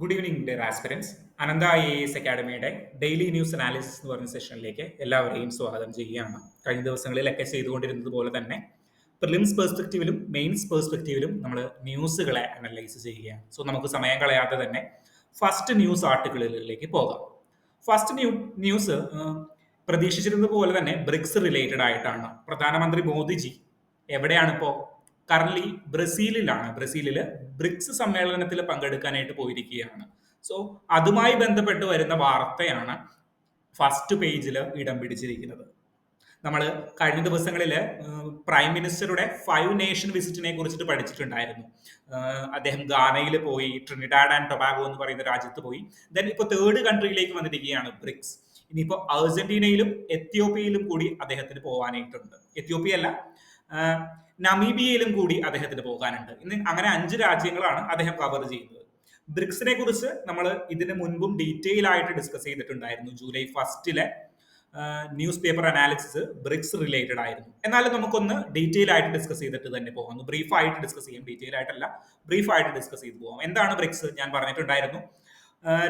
Good evening dear aspirants. Anantha IAS അക്കാഡമിയുടെ daily news analysis എന്ന് പറഞ്ഞ സെഷനിലേക്ക് എല്ലാവരെയും സ്വാഗതം ചെയ്യുകയാണ്. കഴിഞ്ഞ ദിവസങ്ങളിലൊക്കെ ചെയ്തുകൊണ്ടിരുന്നത് പോലെ തന്നെ പ്രിലിംസ് പേഴ്സ്പെക്റ്റീവിലും മെയിൻസ് പേഴ്സ്പെക്റ്റീവിലും നമ്മൾ ന്യൂസുകളെ അനലൈസ് ചെയ്യുകയാണ്. സോ നമുക്ക് സമയം കളയാതെ തന്നെ ഫസ്റ്റ് ന്യൂസ് ആർട്ടിക്കിളുകളിലേക്ക് പോകാം. ഫസ്റ്റ് ന്യൂസ് പ്രതീക്ഷിച്ചിരുന്നത് പോലെ തന്നെ ബ്രിക്സ് റിലേറ്റഡ് ആയിട്ടാണ്. പ്രധാനമന്ത്രി മോദിജി എവിടെയാണ് ഇപ്പോൾ? കറന്റ് ബ്രസീലിലാണ്. ബ്രസീലില് ബ്രിക്സ് സമ്മേളനത്തിൽ പങ്കെടുക്കാനായിട്ട് പോയിരിക്കുകയാണ്. സോ അതുമായി ബന്ധപ്പെട്ട് വരുന്ന വാർത്തയാണ് ഫസ്റ്റ് പേജിൽ ഇടം പിടിച്ചിരിക്കുന്നത്. നമ്മൾ കഴിഞ്ഞ ദിവസങ്ങളിൽ പ്രൈം മിനിസ്റ്ററുടെ 5 നേഷൻ വിസിറ്റിനെ കുറിച്ചിട്ട് പഠിച്ചിട്ടുണ്ടായിരുന്നു. അദ്ദേഹം ഗാനയിൽ പോയി, ട്രിനിഡാഡ് ആൻഡ് ടൊബാഗോ എന്ന് പറയുന്ന രാജ്യത്ത് പോയി. ദെൻ ഇപ്പോൾ തേർഡ് കൺട്രിയിലേക്ക് വന്നിരിക്കുകയാണ് ബ്രിക്സ്. ഇനിയിപ്പോൾ അർജന്റീനയിലും എത്യോപ്യയിലും കൂടി അദ്ദേഹത്തിന് പോകാനായിട്ടുണ്ട്. എത്യോപ്യ അല്ല, നമീബിയയിലും കൂടി അദ്ദേഹത്തിന് പോകാനുണ്ട്. ഇന്ന് അങ്ങനെ 5 രാജ്യങ്ങളാണ് അദ്ദേഹം കവർ ചെയ്യുന്നത്. ബ്രിക്സിനെ കുറിച്ച് നമ്മൾ ഇതിന് മുൻപും ഡീറ്റെയിൽ ആയിട്ട് ഡിസ്കസ് ചെയ്തിട്ടുണ്ടായിരുന്നു. July 1 news paper analysis BRICS related ആയിരുന്നു. എന്നാലും നമുക്കൊന്ന് ഡീറ്റെയിൽ ആയിട്ട് ഡിസ്കസ് ചെയ്തിട്ട് തന്നെ പോകാം. ബ്രീഫ് ആയിട്ട് ഡിസ്കസ് ചെയ്യാം, ഡീറ്റെയിൽ ആയിട്ടല്ല, ബ്രീഫ് ആയിട്ട് ഡിസ്കസ് ചെയ്ത് പോകാം. എന്താണ് ബ്രിക്സ്? ഞാൻ പറഞ്ഞിട്ടുണ്ടായിരുന്നു,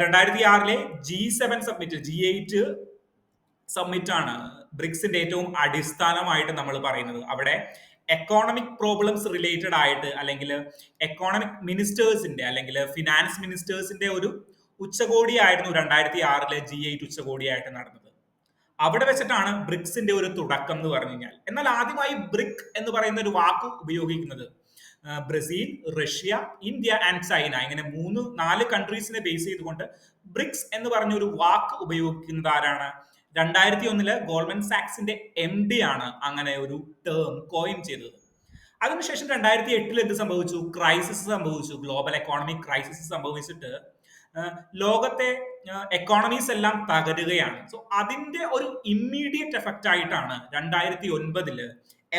2006 G7 സബ്മിറ്റ്, G8 സബ്മിറ്റ് ആണ് ബ്രിക്സിന്റെ ഏറ്റവും അടിസ്ഥാനമായിട്ട് നമ്മൾ പറയുന്നത്. അവിടെ എക്കോണമിക് പ്രോബ്ലംസ് റിലേറ്റഡ് ആയിട്ട്, അല്ലെങ്കിൽ എക്കോണമിക് മിനിസ്റ്റേഴ്സിന്റെ അല്ലെങ്കിൽ ഫിനാൻസ് മിനിസ്റ്റേഴ്സിന്റെ ഒരു ഉച്ചകോടിയായിരുന്നു 2006 G8 ഉച്ചകോടിയായിട്ട് നടന്നത്. അവിടെ വെച്ചിട്ടാണ് ബ്രിക്സിന്റെ ഒരു തുടക്കം എന്ന് പറഞ്ഞു കഴിഞ്ഞാൽ. എന്നാൽ ആദ്യമായി ബ്രിക് എന്ന് പറയുന്ന ഒരു വാക്ക് ഉപയോഗിക്കുന്നത് Brazil, Russia, India and China, ഇങ്ങനെ 3-4 കൺട്രീസിനെ ബേസ് ചെയ്തുകൊണ്ട് ബ്രിക്സ് എന്ന് പറഞ്ഞ ഒരു വാക്ക് ഉപയോഗിക്കുന്നത് ആരാണ്? 2001 ഗോൾഡ്മൻ സാക്സിന്റെ MD ആണ് അങ്ങനെ ഒരു ടേം കോയിൻ ചെയ്തത്. അതിനുശേഷം 2008 എന്ത് സംഭവിച്ചു? ക്രൈസിസ് സംഭവിച്ചു. ഗ്ലോബൽ എക്കോണമിക് ക്രൈസിസ് സംഭവിച്ചിട്ട് ലോകത്തെ എക്കോണമീസ് എല്ലാം തകരുകയാണ്. സോ അതിന്റെ ഒരു ഇമ്മീഡിയറ്റ് എഫക്റ്റ് ആയിട്ടാണ് 2009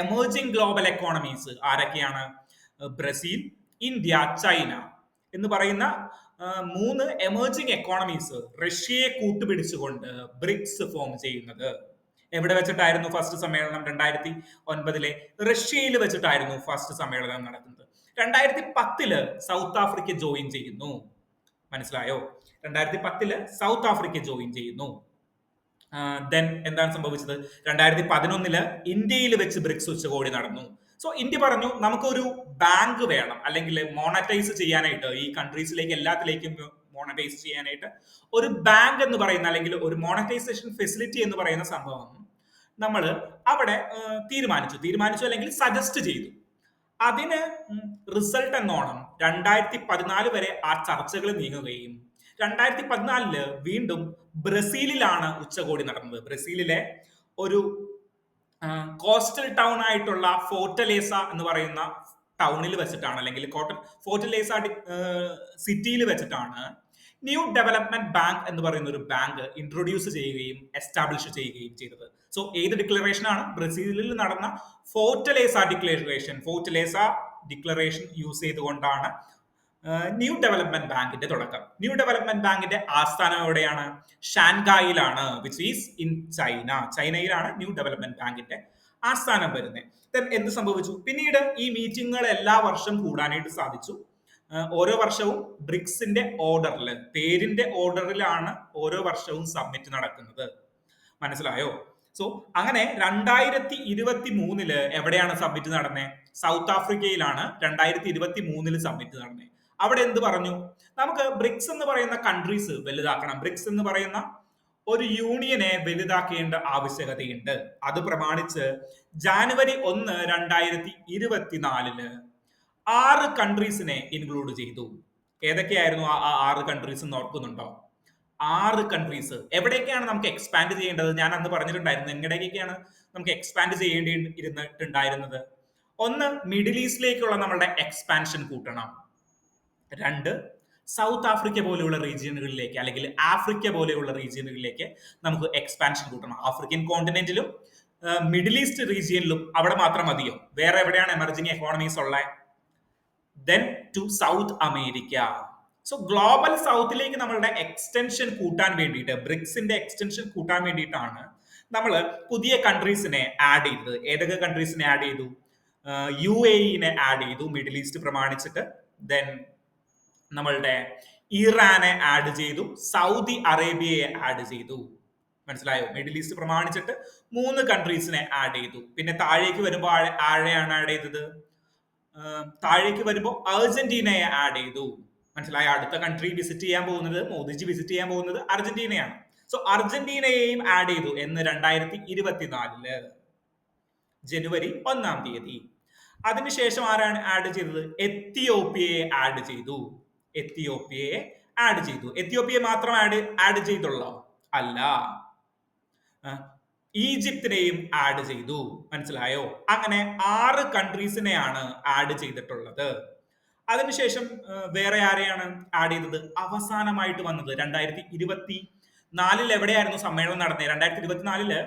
എമേർജിംഗ് ഗ്ലോബൽ എക്കോണമീസ്, ആരൊക്കെയാണ്? ബ്രസീൽ, ഇന്ത്യ, ചൈന എന്ന് പറയുന്ന 3 എമേർജിംഗ് എക്കോണമീസ് റഷ്യയെ കൂട്ടുപിടിച്ചുകൊണ്ട് ബ്രിക്സ് ഫോം ചെയ്യുന്നത്. എവിടെ വെച്ചിട്ടായിരുന്നു ഫസ്റ്റ് സമ്മേളനം? 2009 റഷ്യയിൽ വെച്ചിട്ടായിരുന്നു ഫസ്റ്റ് സമ്മേളനം നടക്കുന്നത്. 2010 സൗത്ത് ആഫ്രിക്ക ജോയിൻ ചെയ്യുന്നു. മനസ്സിലായോ? 2010 സൗത്ത് ആഫ്രിക്ക ജോയിൻ ചെയ്യുന്നു. ദെൻ എന്താണ് സംഭവിച്ചത്? 2011 ഇന്ത്യയിൽ വെച്ച് ബ്രിക്സ് ഉച്ചകോടി നടന്നു. സോ ഇന്ത്യ പറഞ്ഞു, നമുക്കൊരു ബാങ്ക് വേണം, അല്ലെങ്കിൽ മോണറ്റൈസ് ചെയ്യാനായിട്ട്, ഈ കൺട്രീസിലേക്ക് എല്ലാത്തിലേക്കും മോണറ്റൈസ് ചെയ്യാനായിട്ട് ഒരു ബാങ്ക് എന്ന് പറയുന്ന, അല്ലെങ്കിൽ ഒരു മോണറ്റൈസേഷൻ ഫെസിലിറ്റി എന്ന് പറയുന്ന സംഭവം നമ്മൾ അവിടെ തീരുമാനിച്ചു അല്ലെങ്കിൽ സജസ്റ്റ് ചെയ്തു. അതിന് റിസൾട്ട് എന്നോണം 2014 വരെ ആ ചർച്ചകൾ നീങ്ങുകയും 2014 വീണ്ടും ബ്രസീലിലാണ് ഉച്ചകോടി നടന്നത്. ബ്രസീലിലെ ഒരു കോസ്റ്റൽ ടൗൺ ആയിട്ടുള്ള ഫോർട്ടലേസ എന്ന് പറയുന്ന ടൗണിൽ വെച്ചിട്ടാണ്, അല്ലെങ്കിൽ ഫോർട്ടലേസ സിറ്റിയിൽ വെച്ചിട്ടാണ് ന്യൂ ഡെവലപ്മെന്റ് ബാങ്ക് എന്ന് പറയുന്ന ഒരു ബാങ്ക് ഇൻട്രൊഡ്യൂസ് ചെയ്യുകയും എസ്റ്റാബ്ലിഷ് ചെയ്യുകയും ചെയ്തത്. സോ ഏത് ഡിക്ലറേഷൻ ആണ്? ബ്രസീലിൽ നടന്ന ഫോർട്ടലേസ ഡിക്ലറേഷൻ യൂസ് ചെയ്തുകൊണ്ടാണ് ന്യൂ ഡെവലപ്മെന്റ് ബാങ്കിന്റെ തുടക്കം. ന്യൂ ഡെവലപ്മെന്റ് ബാങ്കിന്റെ ആസ്ഥാനം എവിടെയാണ്? ഷാൻഗായിലാണ്, വിച്ച് ഈസ് ഇൻ ചൈന. ചൈനയിലാണ് ന്യൂ ഡെവലപ്മെന്റ് ബാങ്കിന്റെ ആസ്ഥാനം വരുന്നത്. എന്ത് സംഭവിച്ചു? പിന്നീട് ഈ മീറ്റിങ്ങുകൾ എല്ലാ വർഷം കൂടാനായിട്ട് സാധിച്ചു. ഓരോ വർഷവും ബ്രിക്സിന്റെ ഓർഡറിൽ, പേരിന്റെ ഓർഡറിലാണ് ഓരോ വർഷവും സബ്മിറ്റ് നടക്കുന്നത്. മനസ്സിലായോ? സോ അങ്ങനെ 2023 എവിടെയാണ് സബ്മിറ്റ് നടന്നത്? സൗത്ത് ആഫ്രിക്കയിലാണ് 2023 സബ്മിറ്റ് നടന്നത്. അവിടെ എന്ത് പറഞ്ഞു? നമുക്ക് ബ്രിക്സ് എന്ന് പറയുന്ന കൺട്രീസ് വലുതാക്കണം, ബ്രിക്സ് എന്ന് പറയുന്ന ഒരു യൂണിയനെ വലുതാക്കേണ്ട ആവശ്യകതയുണ്ട്. അത് പ്രമാണിച്ച് ജാനുവരി 1, 2024 6 കൺട്രീസിനെ ഇൻക്ലൂഡ് ചെയ്തു. ഏതൊക്കെയായിരുന്നു ആ 6 കൺട്രീസ് എന്ന് ഓർക്കുന്നുണ്ടോ? 6 കൺട്രീസ്. എവിടേക്കാണ് നമുക്ക് എക്സ്പാൻഡ് ചെയ്യേണ്ടത്? ഞാൻ അന്ന് പറഞ്ഞിട്ടുണ്ടായിരുന്നു എങ്ങടേക്കൊക്കെയാണ് നമുക്ക് എക്സ്പാൻഡ് ചെയ്യേണ്ടിയിരുന്നിട്ടുണ്ടായിരുന്നത്. 1, മിഡിൽ ഈസ്റ്റിലേക്കുള്ള നമ്മളുടെ എക്സ്പാൻഷൻ കൂട്ടണം. 2, സൗത്ത് ആഫ്രിക്ക പോലെയുള്ള റീജിയനുകളിലേക്ക്, അല്ലെങ്കിൽ ആഫ്രിക്ക പോലെയുള്ള റീജിയനുകളിലേക്ക് നമുക്ക് എക്സ്പാൻഷൻ കൂട്ടണം. ആഫ്രിക്കൻ കോണ്ടിനെന്റിലും മിഡിൽ ഈസ്റ്റ് റീജിയനിലും അവിടെ മാത്രം മതിയോ? വേറെ എവിടെയാണ് എമർജിംഗ് എക്കോണമീസ് ഉള്ളത്? Then to South America. So global സൗത്തിലേക്ക് നമ്മളുടെ എക്സ്റ്റൻഷൻ കൂട്ടാൻ വേണ്ടിയിട്ട്, ബ്രിക്സിന്റെ എക്സ്റ്റൻഷൻ കൂട്ടാൻ വേണ്ടിയിട്ടാണ് നമ്മൾ പുതിയ കൺട്രീസിനെ ആഡ് ചെയ്തത്. ഏതൊക്കെ കൺട്രീസിനെ ആഡ് ചെയ്തു? UAE ആഡ് ചെയ്തു, മിഡിൽ ഈസ്റ്റ് പ്രമാണിച്ചിട്ട്. ദെൻ നമ്മളുടെ ഇറാനെ ആഡ് ചെയ്തു, സൗദി അറേബ്യയെ ആഡ് ചെയ്തു. മനസ്സിലായോ? മിഡിൽ ഈസ്റ്റ് പ്രമാണിച്ചിട്ട് 3 കൺട്രീസിനെ ആഡ് ചെയ്തു. പിന്നെ താഴേക്ക് വരുമ്പോൾ ആരെയാണ് ആഡ് ചെയ്തത്? താഴേക്ക് വരുമ്പോൾ അർജന്റീനയെ ആഡ് ചെയ്തു. മനസ്സിലായോ? അടുത്ത കൺട്രി വിസിറ്റ് ചെയ്യാൻ പോകുന്നത്, മോദിജി വിസിറ്റ് ചെയ്യാൻ പോകുന്നത് അർജന്റീനയാണ്. സോ അർജന്റീനയെയും ആഡ് ചെയ്തു എന്ന് 2024 ജനുവരി 1-ാം തീയതി. അതിനുശേഷം ആരാണ് ആഡ് ചെയ്തത്? എത്തിയോപ്യയെ ആഡ് ചെയ്തു. എത്തിയോപ്യയെ ആഡ് ചെയ്തു. എത്തിയോപ്യയെ മാത്രം ആഡ് ചെയ്തുള്ളോ? അല്ല, ഈജിപ്തിനെയും ആഡ് ചെയ്തു. മനസ്സിലായോ? അങ്ങനെ 6 കൺട്രീസിനെയാണ് ആഡ് ചെയ്തിട്ടുള്ളത്. അതിനുശേഷം വേറെ ആരെയാണ് ആഡ് ചെയ്തത്? അവസാനമായിട്ട് വന്നത് 2024 എവിടെയായിരുന്നു സമ്മേളനം നടന്നത്? 2024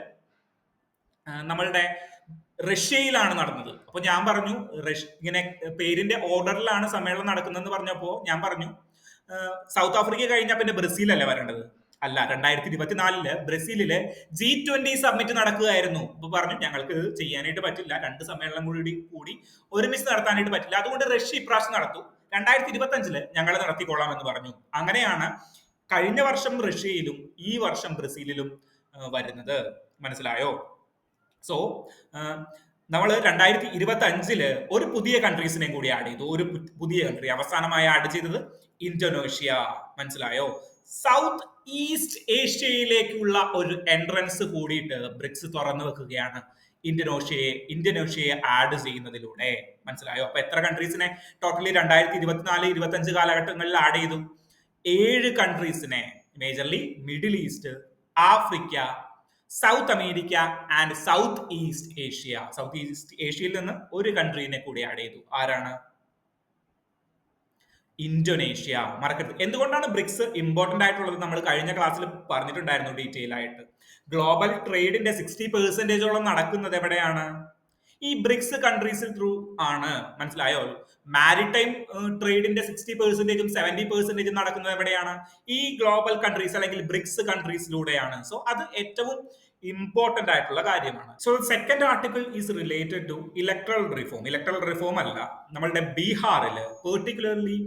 നമ്മളുടെ റഷ്യയിലാണ് നടന്നത്. അപ്പൊ ഞാൻ പറഞ്ഞു ഇങ്ങനെ പേരിന്റെ ഓർഡറിലാണ് സമ്മേളനം നടക്കുന്നതെന്ന് പറഞ്ഞപ്പോ ഞാൻ പറഞ്ഞു സൗത്ത് ആഫ്രിക്ക കഴിഞ്ഞാൽ പിന്നെ ബ്രസീലല്ലേ വരേണ്ടത്? അല്ല, 2024 ബ്രസീലില് G20 സബ്മിറ്റ് നടക്കുകയായിരുന്നു. അപ്പൊ പറഞ്ഞു ഞങ്ങൾക്ക് ഇത് ചെയ്യാനായിട്ട് പറ്റില്ല, 2 സമ്മേളനം കൂടി ഒരുമിച്ച് നടത്താനായിട്ട് പറ്റില്ല, അതുകൊണ്ട് റഷ്യ ഇപ്രാവശ്യം നടത്തും, 2025 ഞങ്ങൾ നടത്തിക്കൊള്ളാം എന്ന് പറഞ്ഞു. അങ്ങനെയാണ് കഴിഞ്ഞ വർഷം റഷ്യയിലും ഈ വർഷം ബ്രസീലിലും വരുന്നത്. മനസ്സിലായോ? സോ നമ്മൾ 2025 ഒരു പുതിയ കൺട്രീസിനെയും കൂടി ആഡ് ചെയ്തു. ഒരു പുതിയ കൺട്രി അവസാനമായി ആഡ് ചെയ്തത് ഇന്തോനേഷ്യ. മനസ്സിലായോ? സൗത്ത് ഈസ്റ്റ് ഏഷ്യയിലേക്കുള്ള ഒരു എൻട്രൻസ് കൂടിയിട്ട് ബ്രിക്സ് തുറന്നു വെക്കുകയാണ് ഇന്തോനേഷ്യയെ ആഡ് ചെയ്യുന്നതിലൂടെ. മനസ്സിലായോ? അപ്പൊ എത്ര കൺട്രീസിനെ ടോട്ടലി 2024-25 കാലഘട്ടങ്ങളിൽ ആഡ് ചെയ്തു? 7 കൺട്രീസിനെ, majorly middle east, Africa, South America and South East Asia. South East ഏഷ്യയിൽ നിന്ന് ഒരു കൺട്രീനെ കൂടി ആഡ് ചെയ്തു. ആരാണ്? ഇന്തോനേഷ്യ. മറക്കരുത്. എന്തുകൊണ്ടാണ് ബ്രിക്സ് ഇമ്പോർട്ടന്റ് ആയിട്ടുള്ളത്? നമ്മൾ കഴിഞ്ഞ ക്ലാസ്സിൽ പറഞ്ഞിട്ടുണ്ടായിരുന്നു ഡീറ്റെയിൽ ആയിട്ട്. ഗ്ലോബൽ ട്രേഡിന്റെ 60% നടക്കുന്നത് എവിടെയാണ്? ഈ ബ്രിക്സ് കൺട്രീസിൽ ത്രൂ ആണ്. മനസ്സിലായോ? മാരിടൈം ട്രേഡിന്റെ 60%-ഉം 70%-ഉം നടക്കുന്നത് എവിടെയാണ്? ഈ ഗ്ലോബൽ കൺട്രീസ് അല്ലെങ്കിൽ ബ്രിക്സ് കൺട്രീസിലൂടെയാണ്. സോ അത് ഏറ്റവും ഇമ്പോർട്ടന്റ് ആയിട്ടുള്ള കാര്യമാണ്. So second article is related to electoral reform. Electoral reform അല്ല, നമ്മളുടെ ബീഹാറിൽ പെർട്ടിക്കുലർലി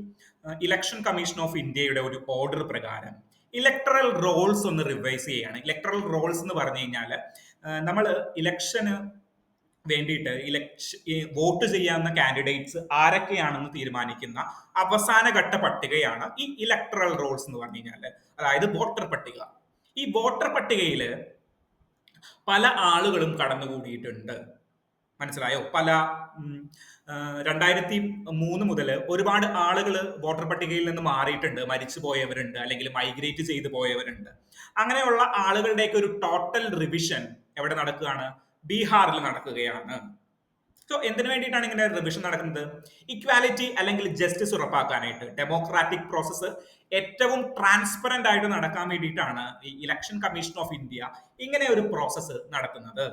ഇലക്ഷൻ കമ്മീഷൻ ഓഫ് ഇന്ത്യയുടെ ഒരു ഓർഡർ പ്രകാരം ഇലക്ട്രൽ റോൾസ് ഒന്ന് റിവൈസ് ചെയ്യാണ്. ഇലക്ട്രൽ റോൾസ് എന്ന് പറഞ്ഞു കഴിഞ്ഞാൽ നമ്മൾ ഇലക്ഷന് വേണ്ടിയിട്ട് വോട്ട് ചെയ്യാവുന്ന കാൻഡിഡേറ്റ്സ് ആരൊക്കെയാണെന്ന് തീരുമാനിക്കുന്ന അവസാന ഘട്ട പട്ടികയാണ് ഈ ഇലക്ട്രൽ റോൾസ് എന്ന് പറഞ്ഞു കഴിഞ്ഞാൽ, അതായത് വോട്ടർ പട്ടിക. ഈ വോട്ടർ പട്ടികയിൽ പല ആളുകളും കടന്നുകൂടിയിട്ടുണ്ട്. മനസ്സിലായോ? 2003 മുതൽ ഒരുപാട് ആളുകൾ വോട്ടർ പട്ടികയിൽ നിന്ന് മാറിയിട്ടുണ്ട്. മരിച്ചു പോയവരുണ്ട്, അല്ലെങ്കിൽ മൈഗ്രേറ്റ് ചെയ്തു പോയവരുണ്ട്. അങ്ങനെയുള്ള ആളുകളുടെയൊക്കെ ഒരു ടോട്ടൽ റിവിഷൻ എവിടെ നടക്കുകയാണ്? ബീഹാറിൽ നടക്കുകയാണ്. സോ എന്തിനു വേണ്ടിയിട്ടാണ് ഇങ്ങനെ റിവിഷൻ നടക്കുന്നത്? ഇക്വാലിറ്റി അല്ലെങ്കിൽ ജസ്റ്റിസ് ഉറപ്പാക്കാനായിട്ട്, ഡെമോക്രാറ്റിക് പ്രോസസ്സ് ഏറ്റവും ട്രാൻസ്പെറന്റ് ആയിട്ട് നടക്കാൻ വേണ്ടിയിട്ടാണ് ഈ ഇലക്ഷൻ കമ്മീഷൻ ഓഫ് ഇന്ത്യ ഇങ്ങനെ ഒരു പ്രോസസ്സ് നടത്തുന്നത്.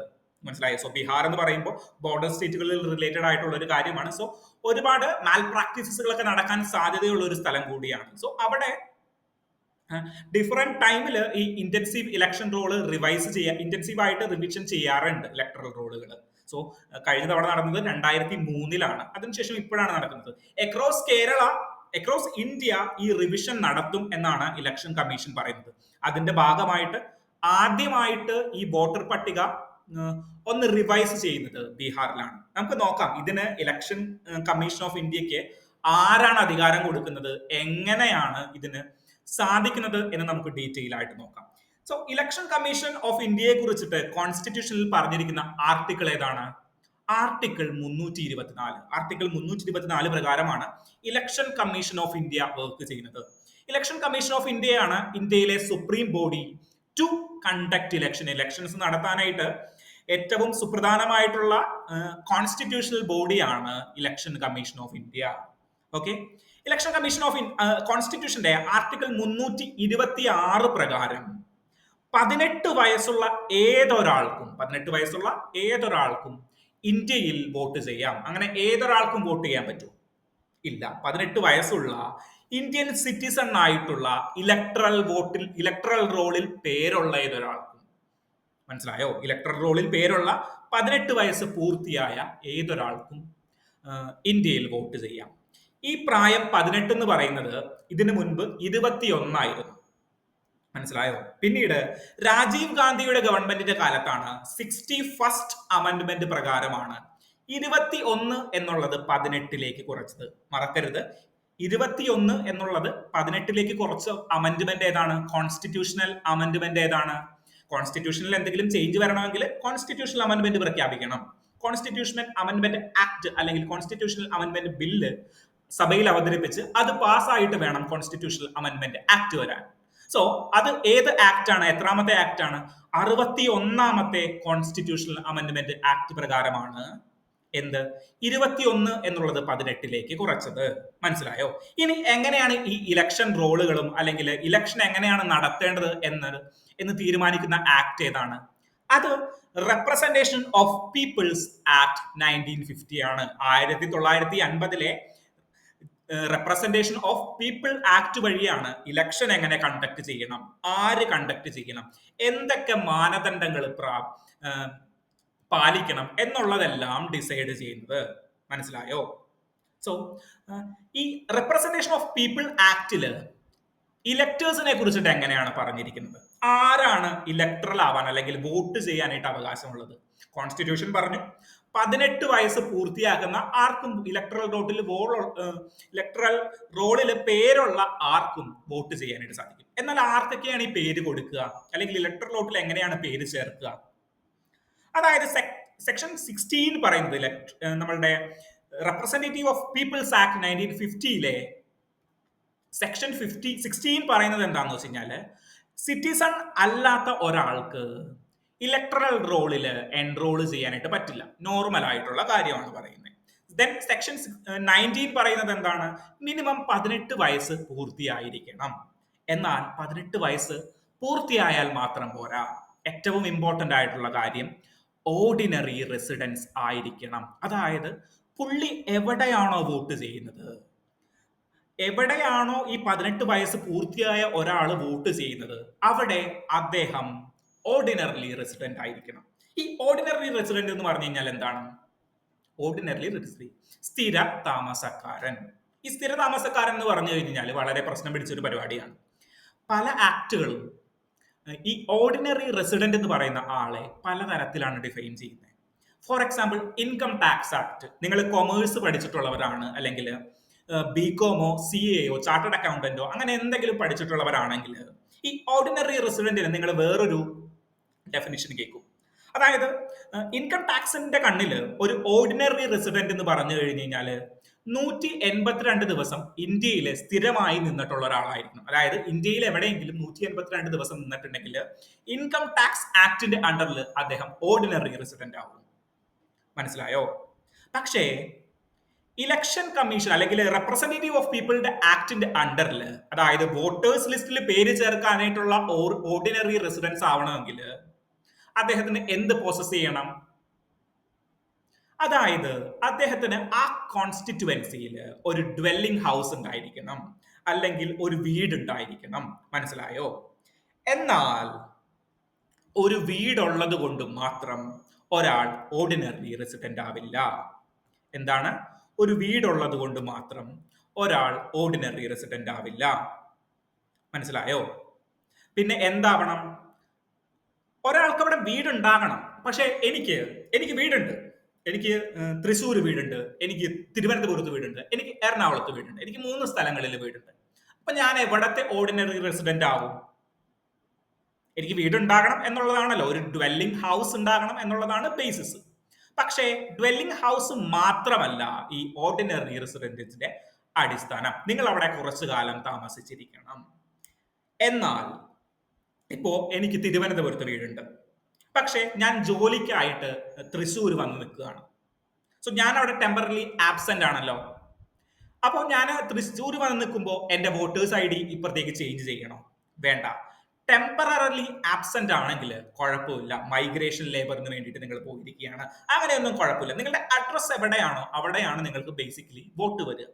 മനസ്സിലായോ? സോ ബീഹാർ എന്ന് പറയുമ്പോൾ ബോർഡർ സ്റ്റേറ്റുകളിൽ റിലേറ്റഡ് ആയിട്ടുള്ള ഒരു കാര്യമാണ്. സോ ഒരുപാട് മാൽ പ്രാക്ടീസുകളൊക്കെ നടക്കാൻ സാധ്യതയുള്ള ഒരു സ്ഥലം കൂടിയാണ്. സോ അവിടെ ഡിഫറെന്റ് ടൈമിൽ ഈ ഇന്റൻസീവ് ഇലക്ഷൻ റോള് റിവൈസ് ചെയ്യാൻ, ഇന്റൻസീവ് ആയിട്ട് റിവിഷൻ ചെയ്യാറുണ്ട് ഇലക്ട്രൽ റോളുകൾ. സോ കഴിഞ്ഞ തവണ നടന്നത് 2003 അതിനുശേഷം ഇപ്പോഴാണ് നടക്കുന്നത്. അക്രോസ് ഇന്ത്യ ഈ റിവിഷൻ നടത്തും എന്നാണ് ഇലക്ഷൻ കമ്മീഷൻ പറയുന്നത്. അതിന്റെ ഭാഗമായിട്ട് ആദ്യമായിട്ട് ഈ വോട്ടർ പട്ടിക ഒന്ന് റിവൈസ് ചെയ്യുന്നത് ബീഹാറിലാണ്. നമുക്ക് നോക്കാം ഇതിന് ഇലക്ഷൻ കമ്മീഷൻ ഓഫ് ഇന്ത്യക്ക് ആരാണ് അധികാരം കൊടുക്കുന്നത്, എങ്ങനെയാണ് ഇതിന് സാധിക്കുന്നത് എന്ന് നമുക്ക് ഡീറ്റെയിൽ ആയിട്ട് നോക്കാം. സോ ഇലക്ഷൻ കമ്മീഷൻ ഓഫ് ഇന്ത്യയെ കുറിച്ചിട്ട് കോൺസ്റ്റിറ്റ്യൂഷനിൽ പറഞ്ഞിരിക്കുന്ന ആർട്ടിക്കിൾ ഏതാണ്? ആർട്ടിക്കിൾ 324. ആർട്ടിക്കിൾ 324 പ്രകാരമാണ് election commission of India work ചെയ്യുന്നത്. ഇലക്ഷൻ കമ്മീഷൻ ഓഫ് ഇന്ത്യയാണ് ഇന്ത്യയിലെ supreme body to conduct elections നടത്താനായിട്ട് ഏറ്റവും സുപ്രധാനമായിട്ടുള്ള കോൺസ്റ്റിറ്റ്യൂഷണൽ ബോഡിയാണ് election commission of India. Okay, election commission of കോൺസ്റ്റിറ്റ്യൂഷന്റെ ആർട്ടിക്കിൾ 326 പ്രകാരം 18 വയസ്സുള്ള ഏതൊരാൾക്കും ഇന്ത്യയിൽ വോട്ട് ചെയ്യാം. അങ്ങനെ ഏതൊരാൾക്കും വോട്ട് ചെയ്യാൻ പറ്റും? ഇല്ല. 18 വയസ്സുള്ള ഇന്ത്യൻ സിറ്റിസൺ ആയിട്ടുള്ള ഇലക്ട്രൽ റോളിൽ പേരുള്ള ഏതൊരാൾക്കും, മനസ്സിലായോ? ഇലക്ട്രൽ റോളിൽ പേരുള്ള 18 വയസ്സ് പൂർത്തിയായ ഏതൊരാൾക്കും ഇന്ത്യയിൽ വോട്ട് ചെയ്യാം. ഈ പ്രായം 18 എന്ന് പറയുന്നത് ഇതിനു മുൻപ് 21 മനസ്സിലായോ? പിന്നീട് രാജീവ് ഗാന്ധിയുടെ ഗവൺമെന്റിന്റെ കാലത്താണ് 61st അമെന്റ്മെന്റ് പ്രകാരമാണ് 21 എന്നുള്ളത് 18ലേക്ക് കുറച്ചത്. മറക്കരുത്, 21 എന്നുള്ളത് 18ലേക്ക് കുറച്ച അമെന്റ്മെന്റ് ഏതാണ്? കോൺസ്റ്റിറ്റ്യൂഷണൽ അമെന്റ്മെന്റ് ഏതാണ്? കോൺസ്റ്റിറ്റ്യൂഷനിൽ എന്തെങ്കിലും ചേഞ്ച് വരണമെങ്കിൽ കോൺസ്റ്റിറ്റ്യൂഷണൽ അമെന്റ്മെന്റ് പ്രഖ്യാപിക്കണം. കോൺസ്റ്റിറ്റ്യൂഷണൽ അമെന്റ്മെന്റ് ആക്ട് അല്ലെങ്കിൽ കോൺസ്റ്റിറ്റ്യൂഷണൽ അമെന്റ്മെന്റ് ബില്ല് സഭയിൽ അവതരിപ്പിച്ച് അത് പാസ്സായിട്ട് വേണം കോൺസ്റ്റിറ്റ്യൂഷണൽ അമെന്റ്മെന്റ് ആക്ട് വരാൻ. സോ അത് ഏത് ആക്ട് ആണ്? എത്രാമത്തെ ആക്ട് ആണ്? 61ാമത്തെ കോൺസ്റ്റിറ്റ്യൂഷണൽ അമെന്റ്മെന്റ് ആക്ട് പ്രകാരമാണ് എന്ത് 21 എന്നുള്ളത് 18ലേക്ക് കുറച്ചത്. മനസ്സിലായോ? ഇനി എങ്ങനെയാണ് ഈ ഇലക്ഷൻ റോളുകളും അല്ലെങ്കിൽ ഇലക്ഷൻ എങ്ങനെയാണ് നടത്തേണ്ടത് എന്ന് തീരുമാനിക്കുന്ന ആക്ട് ഏതാണ്? അത് റെപ്രസെന്റേഷൻ ഓഫ് പീപ്പിൾസ് ആക്ട് 1950 ആണ്. 1950 റെപ്രസെന്റേഷൻ ഓഫ് പീപ്പിൾ ആക്ട് വഴിയാണ് ഇലക്ഷൻ എങ്ങനെ കണ്ടക്ട് ചെയ്യണം, ആര് കണ്ടക്ട് ചെയ്യണം, എന്തൊക്കെ മാനദണ്ഡങ്ങൾ പാലിക്കണം എന്നുള്ളതെല്ലാം ഡിസൈഡ് ചെയ്യുന്നത്. മനസ്സിലായോ? സോ ഈ റെപ്രസെന്റേഷൻ ഓഫ് പീപ്പിൾ ആക്ടില് ഇലക്ടേഴ്സിനെ കുറിച്ചിട്ട് എങ്ങനെയാണ് പറഞ്ഞിരിക്കുന്നത്? ആരാണ് ഇലക്ടറൽ ആവാൻ അല്ലെങ്കിൽ വോട്ട് ചെയ്യാനായിട്ട് അവകാശമുള്ളത്? കോൺസ്റ്റിറ്റ്യൂഷൻ പറഞ്ഞു 18 വയസ്സ് പൂർത്തിയാക്കുന്ന ആർക്കും ഇലക്ടറൽ റോളില് പേരുള്ള ആർക്കും വോട്ട് ചെയ്യാനായിട്ട് സാധിക്കും. എന്നാൽ ആർക്കൊക്കെയാണ് ഈ പേര് കൊടുക്കുക അല്ലെങ്കിൽ ഇലക്ടറൽ റോട്ടിൽ എങ്ങനെയാണ് പേര് ചേർക്കുക? അതായത് സെക്ഷൻ 16 പറയുന്നത് നമ്മളുടെ representative of people's act 1950 section 16 പറയുന്നത് എന്താണെന്ന് വെച്ച് കഴിഞ്ഞാല് സിറ്റിസൺ അല്ലാത്ത ഒരാൾക്ക് ഇലക്ടറൽ റോളിൽ എൻറോൾ ചെയ്യാനായിട്ട് പറ്റില്ല. നോർമൽ ആയിട്ടുള്ള കാര്യമാണ് പറയുന്നത്. ദെൻ സെക്ഷൻ 19 പറയുന്നത് എന്താണ്? മിനിമം 18 വയസ്സ് പൂർത്തിയായിരിക്കണം. എന്നാൽ 18 വയസ്സ് പൂർത്തിയായാൽ മാത്രം പോരാ. ഏറ്റവും ഇമ്പോർട്ടന്റ് ആയിട്ടുള്ള കാര്യം ഓർഡിനറി റെസിഡൻസ് ആയിരിക്കണം. അതായത് പുള്ളി എവിടെയാണോ വോട്ട് ചെയ്യുന്നത്, എവിടെയാണോ ഈ 18 വയസ്സ് പൂർത്തിയായ ഒരാൾ വോട്ട് ചെയ്യുന്നത്, അവിടെ അദ്ദേഹം ഓർഡിനറി റെസിഡന്റ് ആയിരിക്കണം. ഈ ഓർഡിനറി റെസിഡന്റ് എന്ന് പറഞ്ഞു കഴിഞ്ഞാൽ എന്താണ്? ഓർഡിനറി റെസിഡന്റ് സ്ഥിര താമസക്കാരൻ. ഈ സ്ഥിര താമസക്കാരൻ എന്ന് പറഞ്ഞു കഴിഞ്ഞാൽ വളരെ പ്രശ്നം പിടിച്ചൊരു പരിപാടിയാണ്. പല ആക്ടുകളും ഈ ഓർഡിനറി റെസിഡന്റ് എന്ന് പറയുന്ന ആളെ പലതരത്തിലാണ് ഡിഫൈൻ ചെയ്യുന്നത്. For example, income tax act. നിങ്ങൾ കൊമേഴ്സ് പഠിച്ചിട്ടുള്ളവരാണ്, അല്ലെങ്കിൽ ബികോമോ CA ചാർട്ടേഡ് അക്കൗണ്ടന്റോ അങ്ങനെ എന്തെങ്കിലും പഠിച്ചിട്ടുള്ളവരാണെങ്കിൽ ഈ ഓർഡിനറി റെസിഡന്റിന് നിങ്ങൾ വേറൊരു ഡെഫിനിഷൻ കേൾക്കും. അതായത് ഇൻകം ടാക്സിന്റെ കണ്ണില് ഒരു ഓർഡിനറി റെസിഡന്റ് എന്ന് പറഞ്ഞു കഴിഞ്ഞു കഴിഞ്ഞാല് 182 ദിവസം ഇന്ത്യയിൽ സ്ഥിരമായി നിന്നിട്ടുള്ള ഒരാളായിരിക്കണം. അതായത് ഇന്ത്യയിൽ എവിടെയെങ്കിലും 182 ദിവസം നിന്നിട്ടുണ്ടെങ്കിൽ ഇൻകം ടാക്സ് ആക്ടിന്റെ അണ്ടറിൽ അദ്ദേഹം ഓർഡിനറി റെസിഡന്റ് ആവും. മനസ്സിലായോ? പക്ഷേ ഇലക്ഷൻ കമ്മീഷൻ അല്ലെങ്കിൽ റെപ്രസെന്റേറ്റീവ് ഓഫ് പീപ്പിളുടെ ആക്ടിന്റെ അണ്ടറിൽ, അതായത് വോട്ടേഴ്സ് ലിസ്റ്റിൽ പേര് ചേർക്കാനായിട്ടുള്ള ഓർഡിനറി റെസിഡൻസ് ആവണമെങ്കിൽ അദ്ദേഹത്തിന് എന്ത് പ്രോസസ് ചെയ്യണം? അതായത് അദ്ദേഹത്തിന് ആ കോൺസ്റ്റിറ്റ്യുവൻസിയിൽ ഒരു ഡ്വെല്ലിംഗ് ഹൗസ് ഉണ്ടായിരിക്കണം, അല്ലെങ്കിൽ ഒരു വീട് ഉണ്ടായിരിക്കണം. മനസ്സിലായോ? എന്നാൽ ഒരു വീടുള്ളത് കൊണ്ട് മാത്രം ഒരാൾ ഓർഡിനറി റെസിഡന്റ് ആവില്ല. എന്താണ്? ഒരു വീടുള്ളത് കൊണ്ട് മാത്രം ഒരാൾ ഓർഡിനറി റെസിഡന്റ് ആവില്ല. മനസ്സിലായോ? പിന്നെ എന്താവണം? ഒരാൾക്ക് അവിടെ വീടുണ്ടാകണം. പക്ഷെ എനിക്ക് വീടുണ്ട്. എനിക്ക് തൃശ്ശൂർ വീടുണ്ട്, എനിക്ക് തിരുവനന്തപുരത്ത് വീടുണ്ട്, എനിക്ക് എറണാകുളത്ത് വീടുണ്ട്, എനിക്ക് 3 സ്ഥലങ്ങളിൽ വീടുണ്ട്. അപ്പൊ ഞാൻ എവിടത്തെ ഓർഡിനറി റെസിഡന്റ് ആവും? എനിക്ക് വീടുണ്ടാകണം എന്നുള്ളതാണല്ലോ, ഒരു ഡ്വെല്ലിംഗ് ഹൗസ് ഉണ്ടാകണം എന്നുള്ളതാണ് ബേസിസ്. പക്ഷേ ഡ്വെല്ലിംഗ് ഹൗസ് മാത്രമല്ല ഈ ഓർഡിനറി റെസിഡൻസിന്റെ അടിസ്ഥാനം. നിങ്ങൾ അവിടെ കുറച്ചു കാലം താമസിച്ചിരിക്കണം. എന്നാൽ ഇപ്പോ എനിക്ക് തിരുവനന്തപുരത്ത് വീടുണ്ട്, പക്ഷെ ഞാൻ ജോലിക്കായിട്ട് തൃശ്ശൂർ വന്ന് നിൽക്കുകയാണ്. സോ ഞാൻ അവിടെ ടെമ്പററി ആബ്സെന്റ് ആണല്ലോ. അപ്പോൾ ഞാൻ തൃശ്ശൂർ വന്ന് നിൽക്കുമ്പോൾ എന്റെ വോട്ടേഴ്സ് ID ഇപ്പുറത്തേക്ക് ചേഞ്ച് ചെയ്യണോ? വേണ്ട. ടെമ്പററിലി ആബ്സെന്റ് ആണെങ്കിൽ കുഴപ്പമില്ല. മൈഗ്രേഷൻ ലേബറിന് വേണ്ടിയിട്ട് നിങ്ങൾ പോയിരിക്കുകയാണ്, അങ്ങനെയൊന്നും കുഴപ്പമില്ല. നിങ്ങളുടെ അഡ്രസ് എവിടെയാണോ അവിടെയാണ് നിങ്ങൾക്ക് ബേസിക്കലി വോട്ട് വരിക.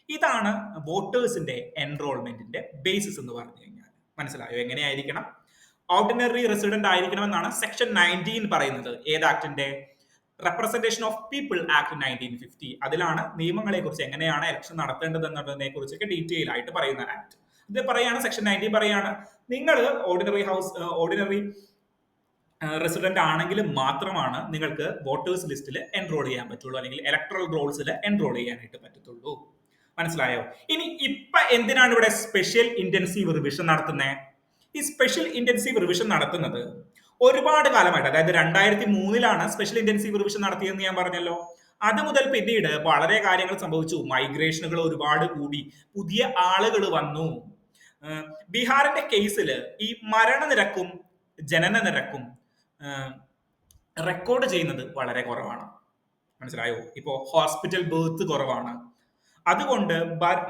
ഇതാണ് വോട്ടേഴ്സിന്റെ എൻറോൾമെന്റിന്റെ ബേസിസ് എന്ന് പറഞ്ഞു കഴിഞ്ഞാൽ. മനസ്സിലായോ? എങ്ങനെയായിരിക്കണം? ഓർഡിനറി റെസിഡന്റ് ആയിരിക്കണമെന്നാണ് സെക്ഷൻ 19 പറയുന്നത്. ഏത് ആക്ടിന്റെ? Representation of people act 1950. അതിലാണ് നിയമങ്ങളെ കുറിച്ച്, എങ്ങനെയാണ് ഇലക്ഷൻ നടത്തേണ്ടത് എന്നതിനെ കുറിച്ചൊക്കെ ഡീറ്റെയിൽ ആയിട്ട് പറയുന്ന ആക്ട്. ഇത് പറയാണ് സെക്ഷൻ 19 പറയാണ്, നിങ്ങൾ ഓർഡിനറി റെസിഡന്റ് ആണെങ്കിൽ മാത്രമാണ് നിങ്ങൾക്ക് വോട്ടേഴ്സ് ലിസ്റ്റിൽ എൻറോൾ ചെയ്യാൻ പറ്റുള്ളൂ, അല്ലെങ്കിൽ ഇലക്ട്രൽ റോൾസിൽ എൻറോൾ ചെയ്യാനായിട്ട് പറ്റത്തുള്ളൂ. മനസ്സിലായോ? ഇനി ഇപ്പൊ എന്തിനാണ് ഇവിടെ സ്പെഷ്യൽ ഇന്റൻസീവ് റിവിഷൻ നടത്തുന്നത്? ഈ സ്പെഷ്യൽ ഇന്റൻസീവ് റിവിഷൻ നടത്തുന്നത് ഒരുപാട് കാലമായിട്ട്, അതായത് 2003 സ്പെഷ്യൽ ഇന്റൻസീവ് റിവിഷൻ നടത്തിയെന്ന് ഞാൻ പറഞ്ഞല്ലോ. അത് മുതൽ പിന്നീട് വളരെ കാര്യങ്ങൾ സംഭവിച്ചു. മൈഗ്രേഷനുകൾ ഒരുപാട് കൂടി, പുതിയ ആളുകൾ വന്നു. ബീഹാറിന്റെ കേസിൽ ഈ മരണനിരക്കും ജനന നിരക്കും റെക്കോർഡ് ചെയ്യുന്നത് വളരെ കുറവാണ്. മനസ്സിലായോ? ഇപ്പോ ഹോസ്പിറ്റൽ ബർത്ത് കുറവാണ്, അതുകൊണ്ട്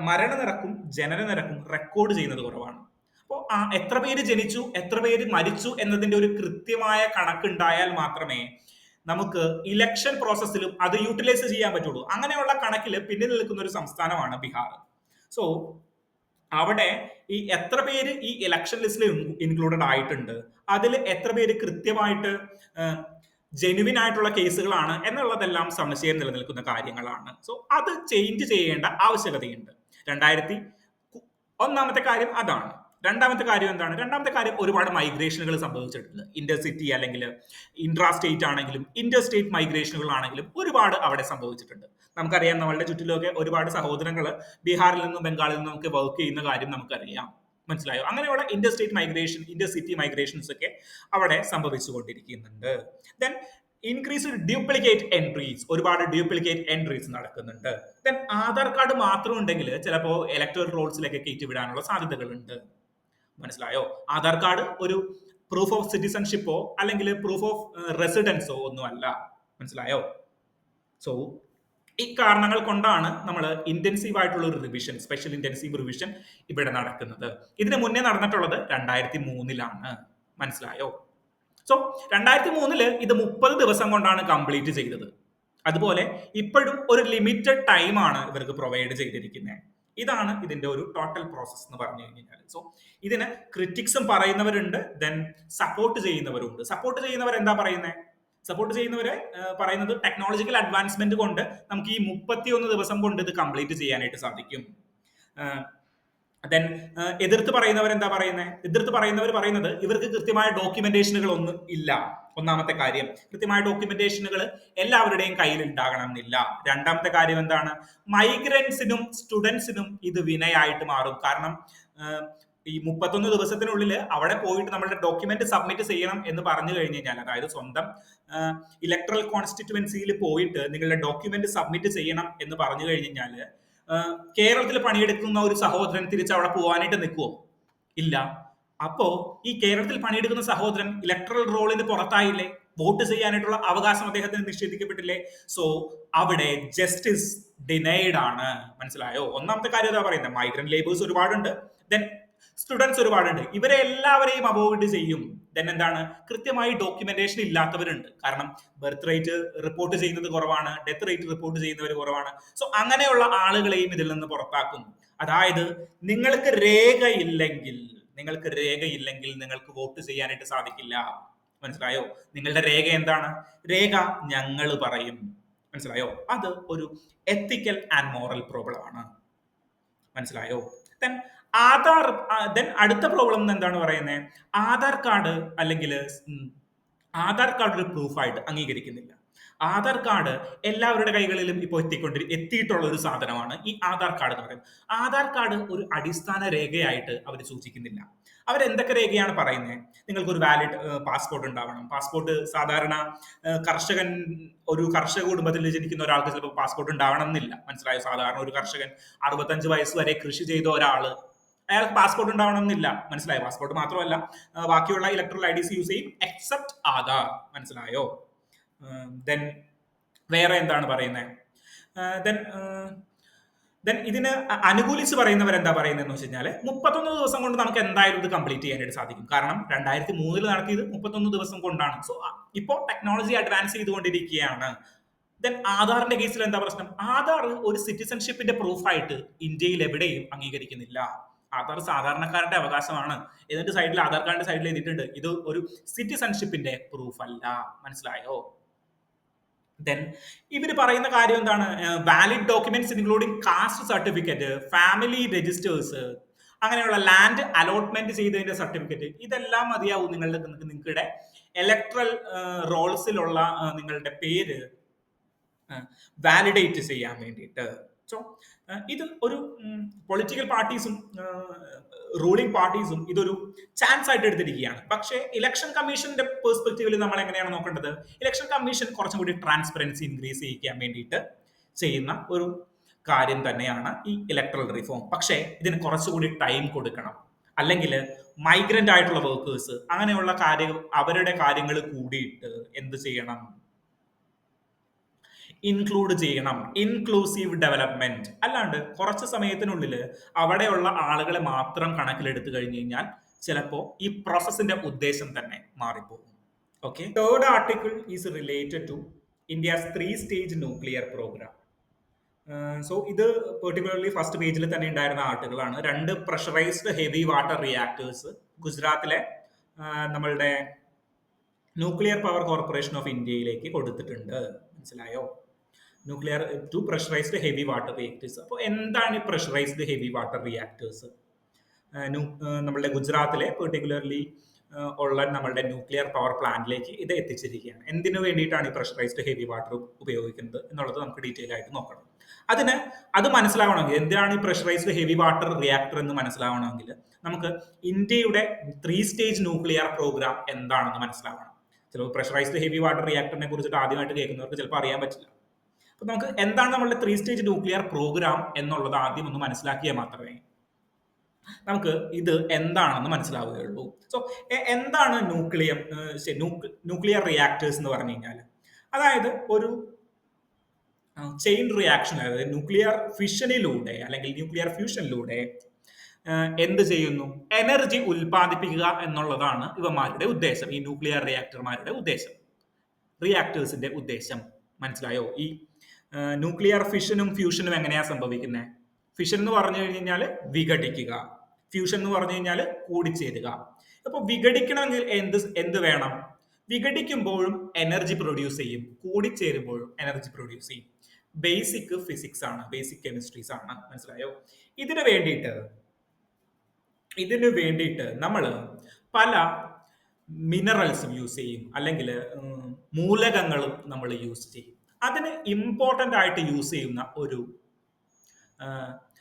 മരണനിരക്കും ജനന നിരക്കും റെക്കോർഡ് ചെയ്യുന്നത് കുറവാണ്. അപ്പോൾ എത്ര പേര് ജനിച്ചു, എത്ര പേര് മരിച്ചു എന്നതിന്റെ ഒരു കൃത്യമായ കണക്കുണ്ടായാൽ മാത്രമേ നമുക്ക് ഇലക്ഷൻ പ്രോസസ്സിലും അത് യൂട്ടിലൈസ് ചെയ്യാൻ പറ്റുള്ളൂ. അങ്ങനെയുള്ള കണക്കിൽ പിന്നിൽ നിൽക്കുന്ന ഒരു സംസ്ഥാനമാണ് ബീഹാർ. സോ അവിടെ ഈ എത്ര പേര് ഈ ഇലക്ഷൻ ലിസ്റ്റിൽ ഇൻക്ലൂഡഡ് ആയിട്ടുണ്ട്, അതിൽ എത്ര പേര് കൃത്യമായിട്ട് ജെനുവിൻ ആയിട്ടുള്ള കേസുകളാണ് എന്നുള്ളതെല്ലാം സംശയം നിലനിൽക്കുന്ന കാര്യങ്ങളാണ്. സോ അത് ചേഞ്ച് ചെയ്യേണ്ട ആവശ്യകതയുണ്ട്. ഒന്നാമത്തെ കാര്യം അതാണ്. രണ്ടാമത്തെ കാര്യം എന്താണ്? രണ്ടാമത്തെ കാര്യം, ഒരുപാട് മൈഗ്രേഷനുകൾ സംഭവിച്ചിട്ടുണ്ട്. ഇന്റർസിറ്റി അല്ലെങ്കിൽ ഇൻട്രാ സ്റ്റേറ്റ് ആണെങ്കിലും ഇന്റർ സ്റ്റേറ്റ് മൈഗ്രേഷനുകൾ ആണെങ്കിലും ഒരുപാട് അവിടെ സംഭവിച്ചിട്ടുണ്ട്. നമുക്കറിയാം, നമ്മളുടെ ചുറ്റിലൊക്കെ ഒരുപാട് സഹോദരങ്ങൾ ബീഹാറിൽ നിന്നും ബംഗാളിൽ നിന്നും ഒക്കെ വർക്ക് ചെയ്യുന്ന കാര്യം നമുക്കറിയാം. മനസ്സിലായോ? അങ്ങനെയുള്ള Inter state migration, Inter city migrations ഒക്കെ അവിടെ സംഭവിച്ചുകൊണ്ടിരിക്കുന്നുണ്ട്. ദെൻ ഇൻക്രീസ്ഡ് ഡ്യൂപ്ലിക്കേറ്റ് എൻട്രീസ്, ഒരുപാട് ഡ്യൂപ്ലിക്കേറ്റ് എൻട്രീസ് നടക്കുന്നുണ്ട്. ദെൻ ആധാർ കാർഡ് മാത്രം ഉണ്ടെങ്കിൽ ചിലപ്പോൾ ഇലക്ടറൽ റോൾസിലേക്ക് കയറ്റിവിടാനുള്ള സാധ്യതകളുണ്ട്. മനസ്സിലായോ? ആധാർ കാർഡ് ഒരു പ്രൂഫ് ഓഫ് സിറ്റിസൺഷിപ്പോ അല്ലെങ്കിൽ പ്രൂഫ് ഓഫ് റെസിഡൻസോ ഒന്നുമല്ല. മനസ്സിലായോ? സോ ഈ കാരണങ്ങൾ കൊണ്ടാണ് നമ്മൾ ഇന്റൻസീവ് ആയിട്ടുള്ള ഒരു റിവിഷൻ, സ്പെഷ്യൽ ഇന്റൻസീവ് റിവിഷൻ ഇവിടെ നടക്കുന്നത്. ഇതിന് മുന്നേ നടന്നിട്ടുള്ളത് 2003 മനസ്സിലായോ? സോ 2003 ഇത് 30 ദിവസം കൊണ്ടാണ് കംപ്ലീറ്റ് ചെയ്തത്. അതുപോലെ ഇപ്പോഴും ഒരു ലിമിറ്റഡ് ടൈമാണ് ഇവർക്ക് പ്രൊവൈഡ് ചെയ്തിരിക്കുന്നത്. ഇതാണ് ഇതിന്റെ ഒരു ടോട്ടൽ പ്രോസസ് എന്ന് പറഞ്ഞു കഴിഞ്ഞാൽ. സോ ഇതിന് ക്രിറ്റിക്സും പറയുന്നവരുണ്ട്, ദെൻ സപ്പോർട്ട് ചെയ്യുന്നവരുണ്ട്. സപ്പോർട്ട് ചെയ്യുന്നവർ എന്താ പറയുന്നത്? സപ്പോർട്ട് ചെയ്യുന്നവര് പറയുന്നത് ടെക്നോളജിക്കൽ അഡ്വാൻസ്മെന്റ് കൊണ്ട് നമുക്ക് ഈ 31 ദിവസം കൊണ്ട് ഇത് കംപ്ലീറ്റ് ചെയ്യാനായിട്ട് സാധിക്കും. ദെൻ എതിർത്ത് പറയുന്നവർ എന്താ പറയുന്നത്? എതിർത്ത് പറയുന്നവർ പറയുന്നത് ഇവർക്ക് കൃത്യമായ ഡോക്യുമെന്റേഷനുകൾ ഒന്നും ഇല്ല. ഒന്നാമത്തെ കാര്യം, കൃത്യമായ ഡോക്യുമെന്റേഷനുകൾ എല്ലാവരുടെയും കയ്യിൽ ഉണ്ടാകണം എന്നില്ല. രണ്ടാമത്തെ കാര്യം എന്താണ്? മൈഗ്രൻസിനും സ്റ്റുഡൻസിനും ഇത് വിനയായിട്ട് മാറും. കാരണം ഈ 31 ദിവസത്തിനുള്ളിൽ അവിടെ പോയിട്ട് നമ്മളുടെ ഡോക്യുമെന്റ് സബ്മിറ്റ് ചെയ്യണം എന്ന് പറഞ്ഞു കഴിഞ്ഞു കഴിഞ്ഞാൽ, അതായത് സ്വന്തം ഇലക്ട്രൽ കോൺസ്റ്റിറ്റ്യുവൻസിയിൽ പോയിട്ട് നിങ്ങളുടെ ഡോക്യുമെന്റ് സബ്മിറ്റ് ചെയ്യണം എന്ന് പറഞ്ഞു കഴിഞ്ഞു കഴിഞ്ഞാൽ കേരളത്തിൽ പണിയെടുക്കുന്ന ഒരു സഹോദരൻ തിരിച്ച് അവിടെ പോകാനായിട്ട് നിൽക്കുമോ? ഇല്ല. അപ്പോ ഈ കേരളത്തിൽ പണിയെടുക്കുന്ന സഹോദരൻ ഇലക്ട്രൽ റോളിന് പുറത്തായില്ലേ? വോട്ട് ചെയ്യാനായിട്ടുള്ള അവകാശം അദ്ദേഹത്തിന് നിഷേധിക്കപ്പെട്ടില്ലേ? സോ അവിടെ ജസ്റ്റിസ് ഡിനൈഡ് ആണ്. മനസ്സിലായോ? ഒന്നാമത്തെ കാര്യം എന്താ പറയുന്നത്? മൈഗ്രന്റ് ലേബേഴ്സ് ഒരുപാടുണ്ട്, ദെൻ സ്റ്റുഡൻസ് ഒരുപാടുണ്ട്. ഇവരെ എല്ലാവരെയും അവോയ്ഡ് ചെയ്യും. ദെൻ എന്താണ്? കൃത്യമായി ഡോക്യുമെന്റേഷൻ ഇല്ലാത്തവരുണ്ട്. കാരണം ബർത്ത് റേറ്റ് റിപ്പോർട്ട് ചെയ്യുന്നത് കുറവാണ്, ഡെത്ത് റേറ്റ് റിപ്പോർട്ട് ചെയ്യുന്നവർ കുറവാണ്. സോ അങ്ങനെയുള്ള ആളുകളെയും ഇതിൽ നിന്ന് പുറത്താക്കും. അതായത് നിങ്ങൾക്ക് രേഖയില്ലെങ്കിൽ നിങ്ങൾക്ക് വോട്ട് ചെയ്യാനായിട്ട് സാധിക്കില്ല. മനസ്സിലായോ? നിങ്ങളുടെ രേഖ എന്താണ്? രേഖ ഞങ്ങൾ പറയും. മനസ്സിലായോ? അത് ഒരു എത്തിക്കൽ ആൻഡ് മോറൽ പ്രോബ്ലം ആണ്. മനസ്സിലായോ? ദെൻ അടുത്ത പ്രോബ്ലം എന്താണ് പറയുന്നത്? ആധാർ കാർഡ് അല്ലെങ്കിൽ ആധാർ കാർഡ് ഒരു പ്രൂഫായിട്ട് അംഗീകരിക്കുന്നില്ല. ആധാർ കാർഡ് എല്ലാവരുടെ കൈകളിലും ഇപ്പോൾ എത്തിയിട്ടുള്ള ഒരു സാധനമാണ് ഈ ആധാർ കാർഡ് എന്ന് പറയുന്നത്. ആധാർ കാർഡ് ഒരു അടിസ്ഥാന രേഖയായിട്ട് അവർ സൂചിക്കുന്നില്ല. അവരെന്തൊക്കെ രേഖയാണ് പറയുന്നത്? നിങ്ങൾക്ക് ഒരു വാലിഡ് പാസ്പോർട്ട് ഉണ്ടാവണം. പാസ്പോർട്ട് സാധാരണ ഒരു കർഷക കുടുംബത്തിൽ ജനിക്കുന്ന ഒരാൾക്ക് ചിലപ്പോൾ പാസ്പോർട്ട് ഉണ്ടാവണം എന്നില്ല. മനസ്സിലായോ? സാധാരണ ഒരു കർഷകൻ 65 വയസ്സ് വരെ കൃഷി ചെയ്ത ഒരാള്, അയാൾക്ക് പാസ്പോർട്ട് ഉണ്ടാവണം എന്നില്ല. മനസ്സിലായോ? പാസ്പോർട്ട് മാത്രമല്ല ബാക്കിയുള്ള ഇലക്ട്രൽ ഐഡീസ് യൂസ് ചെയ്യും എക്സെപ്റ്റ് ആധാർ. മനസ്സിലായോ? ദെൻ വേറെ എന്താണ് പറയുന്നത്? ദെൻ ഇതിന് അനുകൂലിച്ച് പറയുന്നവർ എന്താ പറയുന്നതെന്ന് വെച്ച് കഴിഞ്ഞാൽ 31 ദിവസം കൊണ്ട് നമുക്ക് എന്തായാലും ഇത് കംപ്ലീറ്റ് ചെയ്യാനായിട്ട് സാധിക്കും. കാരണം 2003 നടത്തിയത് 31 ദിവസം കൊണ്ടാണ്. സോ ഇപ്പോൾ ടെക്നോളജി അഡ്വാൻസ് ചെയ്തുകൊണ്ടിരിക്കുകയാണ്. ദെൻ ആധാറിന്റെ കേസിൽ എന്താ പ്രശ്നം? ആധാർ ഒരു സിറ്റിസൺഷിപ്പിന്റെ പ്രൂഫായിട്ട് ഇന്ത്യയിൽ എവിടെയും അംഗീകരിക്കുന്നില്ല. ആധാർ സാധാരണക്കാരുടെ അവകാശമാണ്. എന്നിട്ട് സൈഡിൽ ആധാർ കാർഡിന്റെ സൈഡിൽ എഴുതിയിട്ടുണ്ട് ഇത് ഒരു സിറ്റിസൺഷിപ്പിന്റെ പ്രൂഫ് അല്ല. മനസ്സിലായോ? ദെൻ ഇവർ പറയുന്ന കാര്യം എന്താണ്? Valid documents including caste certificate, family registers, അങ്ങനെയുള്ള ലാൻഡ് അലോട്ട്മെന്റ് ചെയ്തതിന്റെ സർട്ടിഫിക്കറ്റ്, ഇതെല്ലാം മതിയാവും നിങ്ങളുടെ ഇലക്ട്രൽ റോൾസിലുള്ള നിങ്ങളുടെ പേര് വാലിഡേറ്റ് ചെയ്യാൻ വേണ്ടിയിട്ട്. സോ ഇത് ഒരു പൊളിറ്റിക്കൽ പാർട്ടീസും റൂളിംഗ് പാർട്ടീസും ഇതൊരു ചാൻസ് ആയിട്ട് എടുത്തിരിക്കുകയാണ്. പക്ഷേ ഇലക്ഷൻ കമ്മീഷന്റെ പെർസ്പെക്റ്റീവിൽ നമ്മൾ എങ്ങനെയാണ് നോക്കേണ്ടത്? ഇലക്ഷൻ കമ്മീഷൻ കുറച്ചും കൂടി ട്രാൻസ്പെറൻസി ഇൻക്രീസ് ചെയ്യിക്കാൻ വേണ്ടിയിട്ട് ചെയ്യുന്ന ഒരു കാര്യം തന്നെയാണ് ഈ ഇലക്ട്രൽ റിഫോം. പക്ഷേ ഇതിന് കുറച്ചുകൂടി ടൈം കൊടുക്കണം. അല്ലെങ്കിൽ മൈഗ്രന്റ് ആയിട്ടുള്ള വർക്കേഴ്സ് അങ്ങനെയുള്ള അവരുടെ കാര്യങ്ങൾ കൂടിയിട്ട് എന്ത് ചെയ്യണം? ഇൻക്ലൂഡ് ചെയ്യണം. Inclusive development. അല്ലാണ്ട് കുറച്ച് സമയത്തിനുള്ളിൽ അവിടെയുള്ള ആളുകളെ മാത്രം കണക്കിലെടുത്തു കഴിഞ്ഞു കഴിഞ്ഞാൽ ചിലപ്പോൾ ഈ പ്രോസസ്സിന്റെ ഉദ്ദേശം തന്നെ മാറിപ്പോകും. Okay. Third article is related to India's 3-stage nuclear programme. So ഇത് പെർട്ടിക്കുലർലി ഫസ്റ്റ് പേജിൽ തന്നെ ഉണ്ടായിരുന്ന ആർട്ടിക്കിളാണ്. 2 പ്രഷറൈസ്ഡ് ഹെവി വാട്ടർ റിയാക്ടേഴ്സ് ഗുജറാത്തിലെ നമ്മളുടെ ന്യൂക്ലിയർ പവർ കോർപ്പറേഷൻ ഓഫ് ഇന്ത്യയിലേക്ക് കൊടുത്തിട്ടുണ്ട്. മനസ്സിലായോ? Nuclear 2 pressurised heavy water reactors. അപ്പോൾ എന്താണ് ഈ പ്രഷറൈസ്ഡ് ഹെവി വാട്ടർ റിയാക്ടേഴ്സ്? നമ്മളുടെ ഗുജറാത്തിലെ പെർട്ടിക്കുലർലി ഉള്ള നമ്മളുടെ ന്യൂക്ലിയർ പവർ പ്ലാന്റിലേക്ക് ഇത് എത്തിച്ചിരിക്കുകയാണ്. എന്തിനു വേണ്ടിയിട്ടാണ് ഈ പ്രഷറൈസ്ഡ് ഹെവി വാട്ടർ ഉപയോഗിക്കുന്നത് എന്നുള്ളത് നമുക്ക് ഡീറ്റെയിൽ ആയിട്ട് നോക്കണം. അത് മനസ്സിലാവണമെങ്കിൽ, എന്താണ് ഈ പ്രഷറൈസ്ഡ് ഹെവി വാട്ടർ റിയാക്ടർ എന്ന് മനസ്സിലാവണമെങ്കിൽ നമുക്ക് ഇന്ത്യയുടെ 3-stage ന്യൂക്ലിയർ പ്രോഗ്രാം എന്താണെന്ന് മനസ്സിലാവണം. ചിലപ്പോൾ പ്രഷറൈസ്ഡ് ഹെവി വാട്ടർ റിയാക്ടറിനെ കുറിച്ചിട്ട് ആദ്യമായിട്ട് കേൾക്കുന്നവർക്ക് ചിലപ്പോൾ അറിയാൻ പറ്റില്ല. അപ്പൊ നമുക്ക് എന്താണ് നമ്മളുടെ 3-stage ന്യൂക്ലിയർ പ്രോഗ്രാം എന്നുള്ളത് ആദ്യം ഒന്ന് മനസ്സിലാക്കിയാൽ മാത്രമേ നമുക്ക് ഇത് എന്താണെന്ന് മനസ്സിലാവുകയുള്ളൂ. സോ എന്താണ് ന്യൂക്ലിയർ റിയാക്ടേഴ്സ് എന്ന് പറഞ്ഞു കഴിഞ്ഞാൽ? അതായത് ഒരു ചെയിൻ റിയാക്ഷൻ, അതായത് ന്യൂക്ലിയർ ഫിഷനിലൂടെ അല്ലെങ്കിൽ ന്യൂക്ലിയർ ഫ്യൂഷനിലൂടെ എന്ത് ചെയ്യുന്നു? എനർജി ഉൽപ്പാദിപ്പിക്കുക എന്നുള്ളതാണ് ഇവന്മാരുടെ ഉദ്ദേശം, ഈ ന്യൂക്ലിയർ റിയാക്ടർമാരുടെ ഉദ്ദേശം, റിയാക്ടേഴ്സിന്റെ ഉദ്ദേശം. മനസ്സിലായോ? ഈ ന്യൂക്ലിയർ ഫിഷനും ഫ്യൂഷനും എങ്ങനെയാ സംഭവിക്കുന്നത്? ഫിഷൻ എന്ന് പറഞ്ഞു കഴിഞ്ഞാൽ വിഘടിക്കുക, ഫ്യൂഷൻ എന്ന് പറഞ്ഞു കഴിഞ്ഞാൽ കൂടിച്ചേരുക. അപ്പൊ വിഘടിക്കണമെങ്കിൽ എന്ത് വേണം? വിഘടിക്കുമ്പോഴും എനർജി പ്രൊഡ്യൂസ് ചെയ്യും, കൂടിച്ചേരുമ്പോഴും എനർജി പ്രൊഡ്യൂസ് ചെയ്യും. ബേസിക് ഫിസിക്സ് ആണ്, ബേസിക് കെമിസ്ട്രീസ് ആണ്. മനസ്സിലായോ? ഇതിനു വേണ്ടിയിട്ട് നമ്മൾ പല മിനറൽസും യൂസ് ചെയ്യും, അല്ലെങ്കിൽ മൂലകങ്ങളും നമ്മൾ യൂസ് ചെയ്യും. അതിന് ഇമ്പോർട്ടൻ്റ് ആയിട്ട് യൂസ് ചെയ്യുന്ന ഒരു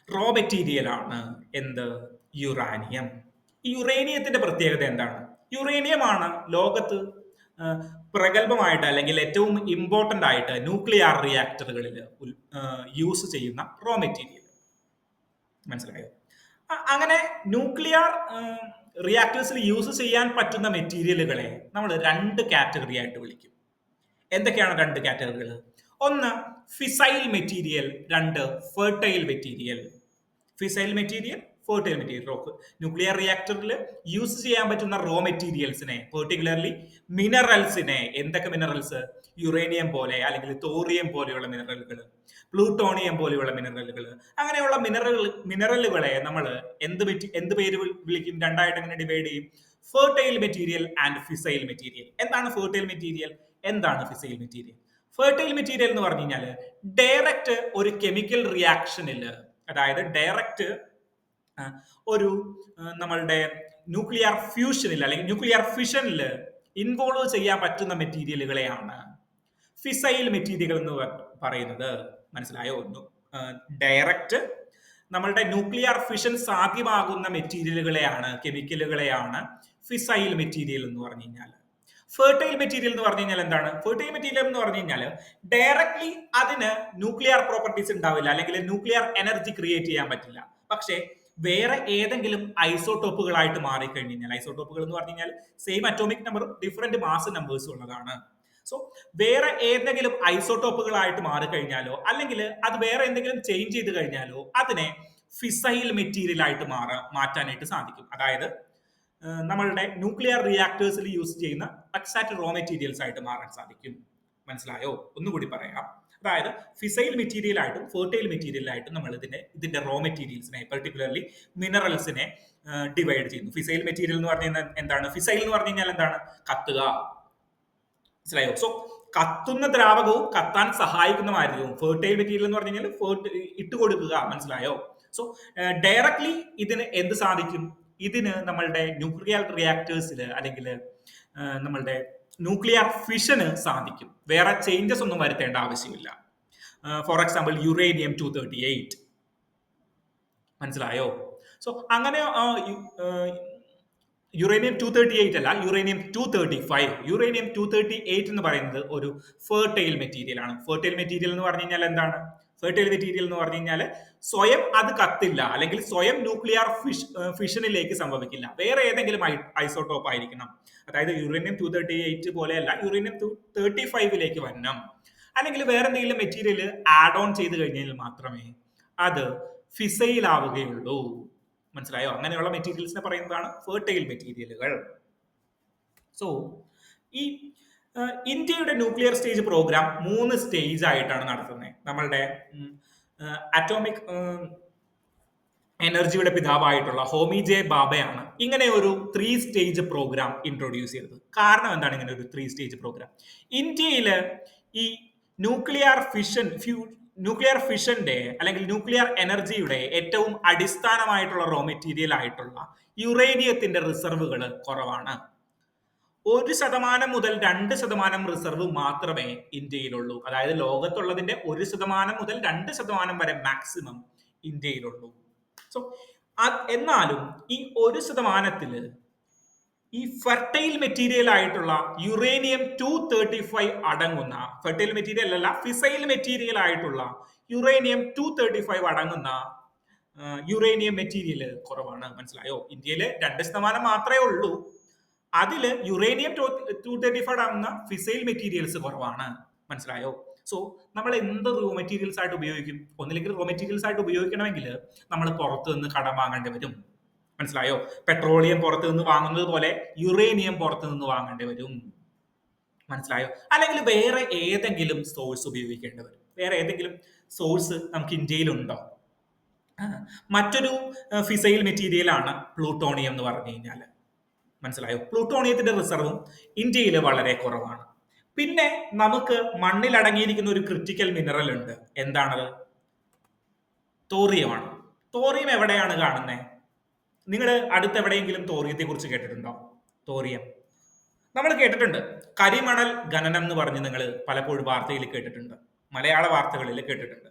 റോ മെറ്റീരിയൽ ആണ് എന്ത്? യുറാനിയം. ഈ യുറേനിയത്തിന്റെ പ്രത്യേകത എന്താണ്? യുറേനിയമാണ് ലോകത്ത് പ്രഗത്ഭമായിട്ട് അല്ലെങ്കിൽ ഏറ്റവും ഇമ്പോർട്ടൻ്റ് ആയിട്ട് ന്യൂക്ലിയർ റിയാക്ടറുകളിൽ യൂസ് ചെയ്യുന്ന റോ മെറ്റീരിയൽ. മനസ്സിലായോ? അങ്ങനെ ന്യൂക്ലിയർ റിയാക്ടേഴ്സിൽ യൂസ് ചെയ്യാൻ പറ്റുന്ന മെറ്റീരിയലുകളെ നമ്മൾ 2 കാറ്റഗറി ആയിട്ട് വിളിക്കും. എന്തൊക്കെയാണ് 2 കാറ്റഗറികൾ? ഒന്ന് fissile material, 2 fertile material. Fissile material, fertile material. Nuclear റിയാക്ടറിൽ യൂസ് ചെയ്യാൻ പറ്റുന്ന റോ മെറ്റീരിയൽസിനെ, പെർട്ടിക്കുലർലി മിനറൽസിനെ, എന്തൊക്കെ മിനറൽസ്? യുറേനിയം പോലെ അല്ലെങ്കിൽ തോറിയം പോലെയുള്ള മിനറലുകൾ, പ്ലൂട്ടോണിയം പോലെയുള്ള മിനറലുകൾ, അങ്ങനെയുള്ള മിനറലുകളെ നമ്മൾ എന്ത് പേര് വിളിക്കും? 2 ആയിട്ട് എങ്ങനെ ഡിവൈഡ് ചെയ്യും? Fertile material and fissile material. എന്താണ് ഫെർട്ടൈൽ മെറ്റീരിയൽ? എന്താണ് ഫിസൈൽ മെറ്റീരിയൽ? ഫെർട്ടൈൽ മെറ്റീരിയൽ എന്ന് പറഞ്ഞു കഴിഞ്ഞാൽ ഡയറക്റ്റ് ഒരു കെമിക്കൽ റിയാക്ഷനിൽ, അതായത് ഡയറക്റ്റ് ഒരു നമ്മളുടെ ന്യൂക്ലിയർ ഫ്യൂഷനിൽ അല്ലെങ്കിൽ ന്യൂക്ലിയർ ഫിഷനിൽ ഇൻവോൾവ് ചെയ്യാൻ പറ്റുന്ന മെറ്റീരിയലുകളെയാണ് ഫിസൈൽ മെറ്റീരിയൽ എന്ന് പറയുന്നത്. മനസ്സിലായോ? ഡയറക്റ്റ് നമ്മളുടെ ന്യൂക്ലിയർ ഫിഷൻ സാധ്യമാകുന്ന മെറ്റീരിയലുകളെയാണ്, കെമിക്കലുകളെയാണ് ഫിസൈൽ മെറ്റീരിയൽ എന്ന് പറഞ്ഞു കഴിഞ്ഞാൽ. ഫെർട്ടൈൽ മെറ്റീരിയൽ എന്ന് പറഞ്ഞു കഴിഞ്ഞാൽ എന്താണ്? ഫെർട്ടൈൽ മെറ്റീരിയൽ എന്ന് പറഞ്ഞു കഴിഞ്ഞാൽ ഡയറക്ട്ലി അതിന് ന്യൂക്ലിയർ പ്രോപ്പർട്ടീസ് ഉണ്ടാവില്ല, അല്ലെങ്കിൽ ന്യൂക്ലിയർ എനർജി ക്രിയേറ്റ് ചെയ്യാൻ പറ്റില്ല. പക്ഷേ വേറെ ഏതെങ്കിലും ഐസോട്ടോപ്പുകളായിട്ട് മാറിക്കഴിഞ്ഞാൽ, ഐസോട്ടോപ്പുകൾ എന്ന് പറഞ്ഞു കഴിഞ്ഞാൽ സെയിം അറ്റോമിക് നമ്പറും ഡിഫറെന്റ് മാസ് നമ്പേഴ്സും ഉള്ളതാണ്. സോ വേറെ ഏതെങ്കിലും ഐസോട്ടോപ്പുകളായിട്ട് മാറിക്കഴിഞ്ഞാലോ അല്ലെങ്കിൽ അത് വേറെ എന്തെങ്കിലും ചേഞ്ച് ചെയ്ത് കഴിഞ്ഞാലോ അതിനെ ഫിസൈൽ മെറ്റീരിയൽ ആയിട്ട് മാറ്റാനായിട്ട് സാധിക്കും. അതായത് നമ്മളുടെ ന്യൂക്ലിയർ റിയാക്ടേഴ്സിൽ യൂസ് ചെയ്യുന്ന എക്സാക്ട് റോ മെറ്റീരിയൽസ് ആയിട്ട് മാറാൻ സാധിക്കും. മനസ്സിലായോ? ഒന്നുകൂടി പറയാം. അതായത് ഫിസൈൽ മെറ്റീരിയൽ ആയിട്ടും ഫെർട്ടൈൽ മെറ്റീരിയൽ ആയിട്ടും നമ്മൾ ഇതിന്റെ റോ മെറ്റീരിയൽസിനെ, പെർട്ടിക്കുലർലി മിനറൽസിനെ ഡിവൈഡ് ചെയ്യുന്നു. ഫിസൈൽ മെറ്റീരിയൽ എന്ന് പറഞ്ഞാൽ എന്താണ്? ഫിസൈൽ എന്ന് പറഞ്ഞു കഴിഞ്ഞാൽ എന്താണ്? കത്തുക. മനസ്സിലായോ? സോ കത്തുന്ന ദ്രാവകവും കത്താൻ സഹായിക്കുന്ന മാധ്യമവും ഫെർട്ടൈൽ മെറ്റീരിയൽ എന്ന് പറഞ്ഞു കഴിഞ്ഞാൽ ഇട്ട് കൊടുക്കുക, മനസ്സിലായോ? സോ ഡയറക്ട്ലി ഇതിന് എന്ത് സാധിക്കും? ഇതിന് നമ്മളുടെ ന്യൂക്ലിയർ റിയാക്ടേഴ്സിൽ അല്ലെങ്കിൽ നമ്മളുടെ ന്യൂക്ലിയർ ഫിഷന് സാധിക്കും. വേറെ ചേഞ്ചസ് ഒന്നും വരുത്തേണ്ട ആവശ്യമില്ല. ഫോർ എക്സാമ്പിൾ യുറേനിയം 238, മനസ്സിലായോ? സോ അങ്ങനെ യുറേനിയം 238 അല്ല, യുറേനിയം 235. യുറേനിയം 238 എന്ന് പറയുന്നത് ഒരു ഫെർട്ടൈൽ മെറ്റീരിയൽ ആണ്. ഫെർട്ടൈൽ മെറ്റീരിയൽ എന്ന് പറഞ്ഞു കഴിഞ്ഞാൽ എന്താണ്? ഫെർട്ടൈൽ മെറ്റീരിയൽ എന്ന് പറഞ്ഞു കഴിഞ്ഞാൽ സ്വയം അത് കത്തില്ല, അല്ലെങ്കിൽ സ്വയം ന്യൂക്ലിയർ ഫിഷനിലേക്ക് സംഭവിക്കില്ല. വേറെ ഏതെങ്കിലും ഐസോട്ടോപ്പ് ആയിരിക്കണം. അതായത് യുറേനിയം 238 പോലെയല്ല, യുറേനിയം 235 വരണം. അല്ലെങ്കിൽ വേറെ എന്തെങ്കിലും മെറ്റീരിയൽ ആഡ് ഓൺ ചെയ്ത് കഴിഞ്ഞാൽ മാത്രമേ അത് ഫിസൈൽ ആവുകയുള്ളൂ. മനസ്സിലായോ? അങ്ങനെയുള്ള മെറ്റീരിയൽസിനെ പറയുന്നതാണ് ഫെർട്ടൈൽ മെറ്റീരിയലുകൾ. സോ ഈ ഇന്ത്യയുടെ ന്യൂക്ലിയർ സ്റ്റേജ് പ്രോഗ്രാം 3 സ്റ്റേജ് ആയിട്ടാണ് നടത്തുന്നത്. നമ്മളുടെ അറ്റോമിക് എനർജിയുടെ പിതാവായിട്ടുള്ള ഹോമി ജെ ബാബയാണ് ഇങ്ങനെ ഒരു 3 സ്റ്റേജ് പ്രോഗ്രാം ഇൻട്രൊഡ്യൂസ് ചെയ്തത്. കാരണം എന്താണ് ഇങ്ങനെ ഒരു 3 സ്റ്റേജ് പ്രോഗ്രാം? ഇന്ത്യയിൽ ഈ ന്യൂക്ലിയർ ഫിഷന്റെ അല്ലെങ്കിൽ ന്യൂക്ലിയർ എനർജിയുടെ ഏറ്റവും അടിസ്ഥാനമായിട്ടുള്ള റോ മെറ്റീരിയൽ ആയിട്ടുള്ള യുറേനിയത്തിന്റെ റിസർവുകൾ കുറവാണ്. 1% മുതൽ 2% റിസർവ് മാത്രമേ ഇന്ത്യയിലുള്ളൂ. അതായത് ലോകത്തുള്ളതിന്റെ 1% മുതൽ 2% വരെ മാക്സിമം ഇന്ത്യയിലുള്ളൂ. സോ എന്നാലും ഈ 1%-ല് ഈ ഫെർട്ടൈൽ മെറ്റീരിയൽ ആയിട്ടുള്ള യുറേനിയം 235 അടങ്ങുന്ന, ഫെർട്ടൈൽ മെറ്റീരിയൽ അല്ല, ഫിസൈൽ മെറ്റീരിയൽ ആയിട്ടുള്ള യുറേനിയം 235 അടങ്ങുന്ന യുറേനിയം മെറ്റീരിയൽ കുറവാണ്. മനസ്സിലായോ? ഇന്ത്യയിൽ 2% മാത്രമേ ഉള്ളൂ. അതില് യുറേനിയം 235 അടങ്ങുന്ന ഫിസൈൽ മെറ്റീരിയൽസ് കുറവാണ്. മനസ്സിലായോ? സോ നമ്മൾ എന്ത് റോ മെറ്റീരിയൽസ് ആയിട്ട് ഉപയോഗിക്കും? ഒന്നില്ലെങ്കിൽ റോ മെറ്റീരിയൽസ് ആയിട്ട് ഉപയോഗിക്കണമെങ്കിൽ നമ്മൾ പുറത്തു നിന്ന് കടം വാങ്ങേണ്ടി വരും. മനസ്സിലായോ? പെട്രോളിയം പുറത്തു നിന്ന് വാങ്ങുന്നത് പോലെ യുറേനിയം പുറത്തു നിന്ന് വാങ്ങേണ്ടി വരും. മനസ്സിലായോ? അല്ലെങ്കിൽ വേറെ ഏതെങ്കിലും സോഴ്സ് ഉപയോഗിക്കേണ്ടി വരും. വേറെ ഏതെങ്കിലും സോഴ്സ് നമുക്ക് ഇന്ത്യയിലുണ്ടോ? മറ്റൊരു ഫിസൈൽ മെറ്റീരിയൽ ആണ് പ്ലൂട്ടോണിയം എന്ന് പറഞ്ഞു കഴിഞ്ഞാൽ. മനസ്സിലായോ? പ്ലൂട്ടോണിയത്തിന്റെ റിസർവും ഇന്ത്യയിൽ വളരെ കുറവാണ്. പിന്നെ നമുക്ക് മണ്ണിൽ അടങ്ങിയിരിക്കുന്ന ഒരു ക്രിട്ടിക്കൽ മിനറൽ ഉണ്ട്. എന്താണത്? തോറിയമാണ്. തോറിയം എവിടെയാണ് കാണുന്നത്? നിങ്ങൾ അടുത്തെവിടെയെങ്കിലും തോറിയത്തെ കുറിച്ച് കേട്ടിട്ടുണ്ടോ? തോറിയം നമ്മൾ കേട്ടിട്ടുണ്ട്. കരിമണൽ ഖനനം എന്ന് പറഞ്ഞ് നിങ്ങൾ പലപ്പോഴും വാർത്തയിൽ കേട്ടിട്ടുണ്ട്, മലയാള വാർത്തകളിൽ കേട്ടിട്ടുണ്ട്.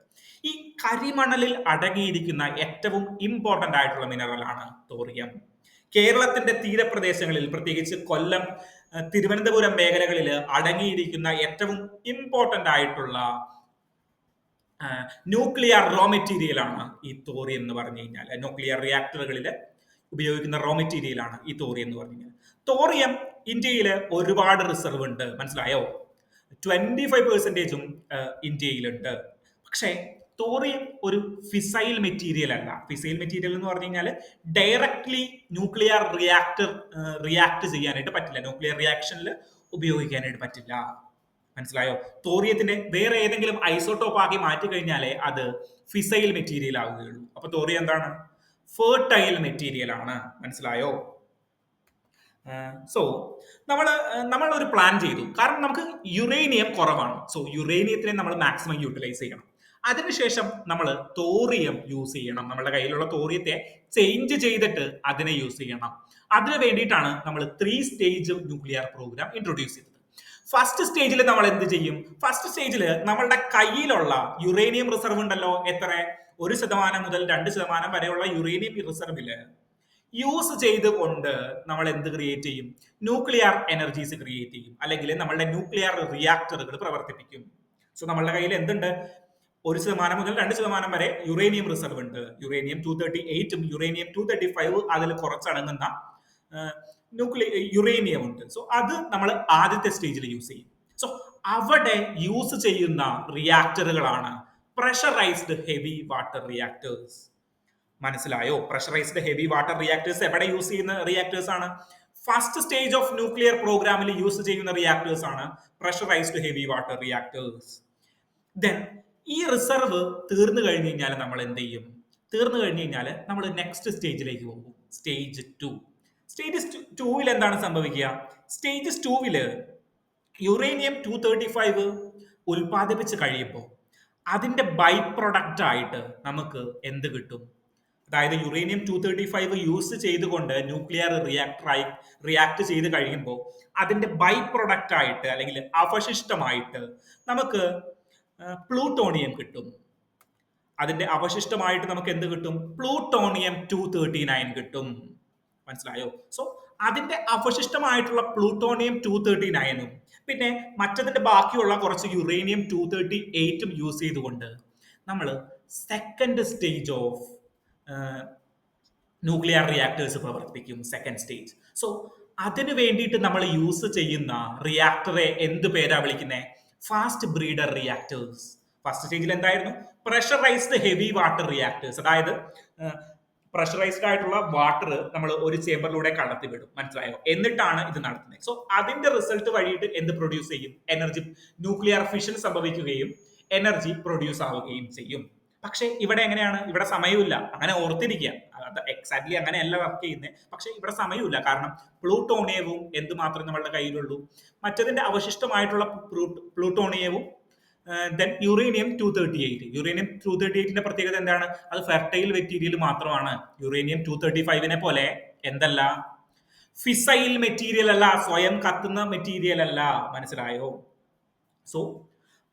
ഈ കരിമണലിൽ അടങ്ങിയിരിക്കുന്ന ഏറ്റവും ഇമ്പോർട്ടന്റ് ആയിട്ടുള്ള മിനറലാണ് തോറിയം. കേരളത്തിന്റെ തീരപ്രദേശങ്ങളിൽ, പ്രത്യേകിച്ച് കൊല്ലം, തിരുവനന്തപുരം മേഖലകളിൽ അടങ്ങിയിരിക്കുന്ന ഏറ്റവും ഇമ്പോർട്ടന്റ് ആയിട്ടുള്ള ന്യൂക്ലിയർ റോ മെറ്റീരിയൽ ആണ് ഈ തോറിയം എന്ന് പറഞ്ഞു കഴിഞ്ഞാൽ. ന്യൂക്ലിയർ റിയാക്ടറുകളിൽ ഉപയോഗിക്കുന്ന റോ മെറ്റീരിയൽ ആണ് ഈ തോറിയം എന്ന് പറഞ്ഞു കഴിഞ്ഞാൽ. തോറിയം ഇന്ത്യയിൽ ഒരുപാട് റിസർവ് ഉണ്ട്. മനസ്സിലായോ? 25% ഇന്ത്യയിലുണ്ട്. പക്ഷേ തോറിയം ഒരു ഫിസൈൽ മെറ്റീരിയൽ അല്ല. ഫിസൈൽ മെറ്റീരിയൽ എന്ന് പറഞ്ഞു കഴിഞ്ഞാൽ ഡയറക്ട്ലി ന്യൂക്ലിയർ റിയാക്ട് ചെയ്യാനായിട്ട് പറ്റില്ല, ന്യൂക്ലിയർ റിയാക്ഷനിൽ ഉപയോഗിക്കാനായിട്ട് പറ്റില്ല. മനസ്സിലായോ? തോറിയത്തിന്റെ വേറെ ഏതെങ്കിലും ഐസോട്ടോപ്പ് ആക്കി മാറ്റി കഴിഞ്ഞാലേ അത് ഫിസൈൽ മെറ്റീരിയൽ ആവുകയുള്ളൂ. അപ്പൊ തോറിയം എന്താണ്? ഫെർട്ടൈൽ മെറ്റീരിയൽ ആണ്. മനസ്സിലായോ? സോ നമ്മൾ ഒരു പ്ലാൻ ചെയ്തു. കാരണം നമുക്ക് യുറേനിയം കുറവാണ്. സോ യുറേനിയത്തിനെ നമ്മൾ മാക്സിമം യൂട്ടിലൈസ് ചെയ്യണം. അതിനുശേഷം നമ്മൾ തോറിയം യൂസ് ചെയ്യണം. നമ്മുടെ കയ്യിലുള്ള തോറിയത്തെ ചേഞ്ച് ചെയ്തിട്ട് അതിനെ യൂസ് ചെയ്യണം. അതിനു വേണ്ടിയിട്ടാണ് നമ്മൾ 3 സ്റ്റേജ് ന്യൂക്ലിയർ പ്രോഗ്രാം ഇൻട്രൊഡ്യൂസ് ചെയ്തത്. ഫസ്റ്റ് സ്റ്റേജിൽ നമ്മൾ എന്ത് ചെയ്യും? ഫസ്റ്റ് സ്റ്റേജിൽ നമ്മളുടെ കയ്യിലുള്ള യുറേനിയം റിസർവ് ഉണ്ടല്ലോ, എത്ര? 1% മുതൽ 2% വരെയുള്ള യുറേനിയം റിസർവില് യൂസ് ചെയ്തുകൊണ്ട് നമ്മൾ എന്ത് ക്രിയേറ്റ് ചെയ്യും? ന്യൂക്ലിയർ എനർജീസ് ക്രിയേറ്റ് ചെയ്യും, അല്ലെങ്കിൽ നമ്മളുടെ ന്യൂക്ലിയർ റിയാക്ടറുകൾ പ്രവർത്തിപ്പിക്കും. സോ നമ്മളുടെ കയ്യിൽ എന്തുണ്ട്? 1% മുതൽ 2% വരെ യുറേനിയം റിസർവ് ഉണ്ട്. യുറേനിയം 238ഉം യുറേനിയം 235 അതിൽ കുറച്ചടങ്ങുന്ന യുറേനിയം ഉണ്ട്. സോ അത് നമ്മൾ ആദ്യത്തെ സ്റ്റേജിൽ യൂസ് ചെയ്യും. സോ അവിടെ യൂസ് ചെയ്യുന്ന റിയാക്ടറുകളാണ് പ്രഷറൈസ്ഡ് ഹെവി വാട്ടർ റിയാക്ടേഴ്സ്. മനസ്സിലായോ? പ്രഷറൈസ്ഡ് ഹെവി വാട്ടർ റിയാക്ടേഴ്സ് എവിടെ യൂസ് ചെയ്യുന്ന റിയാക്ടേഴ്സ് ആണ്? ഫസ്റ്റ് സ്റ്റേജ് ഓഫ് ന്യൂക്ലിയർ പ്രോഗ്രാമിൽ യൂസ് ചെയ്യുന്ന റിയാക്ടേഴ്സ് ആണ് pressurised heavy water reactors. Then ഈ റിസർവ് തീർന്നു കഴിഞ്ഞു കഴിഞ്ഞാൽ നമ്മൾ എന്ത് ചെയ്യും? തീർന്നു കഴിഞ്ഞു കഴിഞ്ഞാൽ നമ്മൾ നെക്സ്റ്റ് സ്റ്റേജിലേക്ക് പോകും. സ്റ്റേജ് 2. സ്റ്റേജ് 2-ൽ എന്താണ് സംഭവിക്കുക? സ്റ്റേജ് 2-ൽ യുറേനിയം 235 ഉൽപ്പാദിപ്പിച്ച് കഴിയുമ്പോൾ അതിന്റെ ബൈ പ്രൊഡക്റ്റ് ആയിട്ട് നമുക്ക് എന്ത് കിട്ടും? അതായത് യുറേനിയം 235 യൂസ് ചെയ്തുകൊണ്ട് ന്യൂക്ലിയർ റിയാക്ട് ചെയ്ത് കഴിയുമ്പോൾ അതിന്റെ ബൈ പ്രൊഡക്റ്റ് ആയിട്ട് അല്ലെങ്കിൽ അവശിഷ്ടമായിട്ട് നമുക്ക് പ്ലൂട്ടോണിയം കിട്ടും. അതിന്റെ അവശിഷ്ടമായിട്ട് നമുക്ക് എന്ത് കിട്ടും? പ്ലൂട്ടോണിയം 239 കിട്ടും. മനസ്സിലായോ? സോ അതിന്റെ അവശിഷ്ടമായിട്ടുള്ള പ്ലൂട്ടോണിയം 239ഉം പിന്നെ മറ്റതിന്റെ ബാക്കിയുള്ള കുറച്ച് യുറേനിയം 238ഉം യൂസ് ചെയ്തുകൊണ്ട് നമ്മൾ second stage of nuclear reactors പ്രവർത്തിപ്പിക്കും. Second stage. സോ അതിനു വേണ്ടിയിട്ട് നമ്മൾ യൂസ് ചെയ്യുന്ന റിയാക്ടറെ എന്ത് പേരാ വിളിക്കുന്നത്? Fast breeder reactors. ഫസ്റ്റ് സ്റ്റേജിൽ എന്തായിരുന്നു? Pressurised heavy water reactors. അതായത് പ്രഷറൈസ്ഡ് ആയിട്ടുള്ള വാട്ടർ നമ്മൾ ഒരു ചേമ്പറിലൂടെ കടത്തി വിടും. മനസ്സിലായോ? എന്നിട്ടാണ് ഇത് നടത്തുന്നത്. സോ അതിന്റെ റിസൾട്ട് വഴിയിട്ട് എന്ത് പ്രൊഡ്യൂസ് ചെയ്യും? എനർജി, ന്യൂക്ലിയർ ഫിഷൻ സംഭവിക്കുകയും എനർജി പ്രൊഡ്യൂസ് ആവുകയും ചെയ്യും. പക്ഷെ ഇവിടെ എങ്ങനെയാണ്? ഇവിടെ സമയമില്ല. അങ്ങനെ ഓർത്തിരിക്കുക, അത് എക്സാക്ട്ലി അങ്ങനെയല്ല വർക്ക് ചെയ്യുന്നത്. പക്ഷെ ഇവിടെ സമയമില്ല. കാരണം പ്ലൂട്ടോണിയവും എന്തുമാത്രം നമ്മളുടെ കയ്യിലുള്ളൂ? മറ്റതിന്റെ അവശിഷ്ടമായിട്ടുള്ള പ്ലൂട്ടോണിയവും ദെൻ യുറേനിയം 238. യുറേനിയം 238ന്റെ പ്രത്യേകത എന്താണ്? അത് ഫെർട്ടൈൽ മെറ്റീരിയൽ മാത്രമാണ്. യുറേനിയം 235നെ പോലെ എന്തല്ല? ഫിസൈൽ മെറ്റീരിയൽ അല്ല, സ്വയം കത്തുന്ന മെറ്റീരിയൽ അല്ല. മനസ്സിലായോ? സോ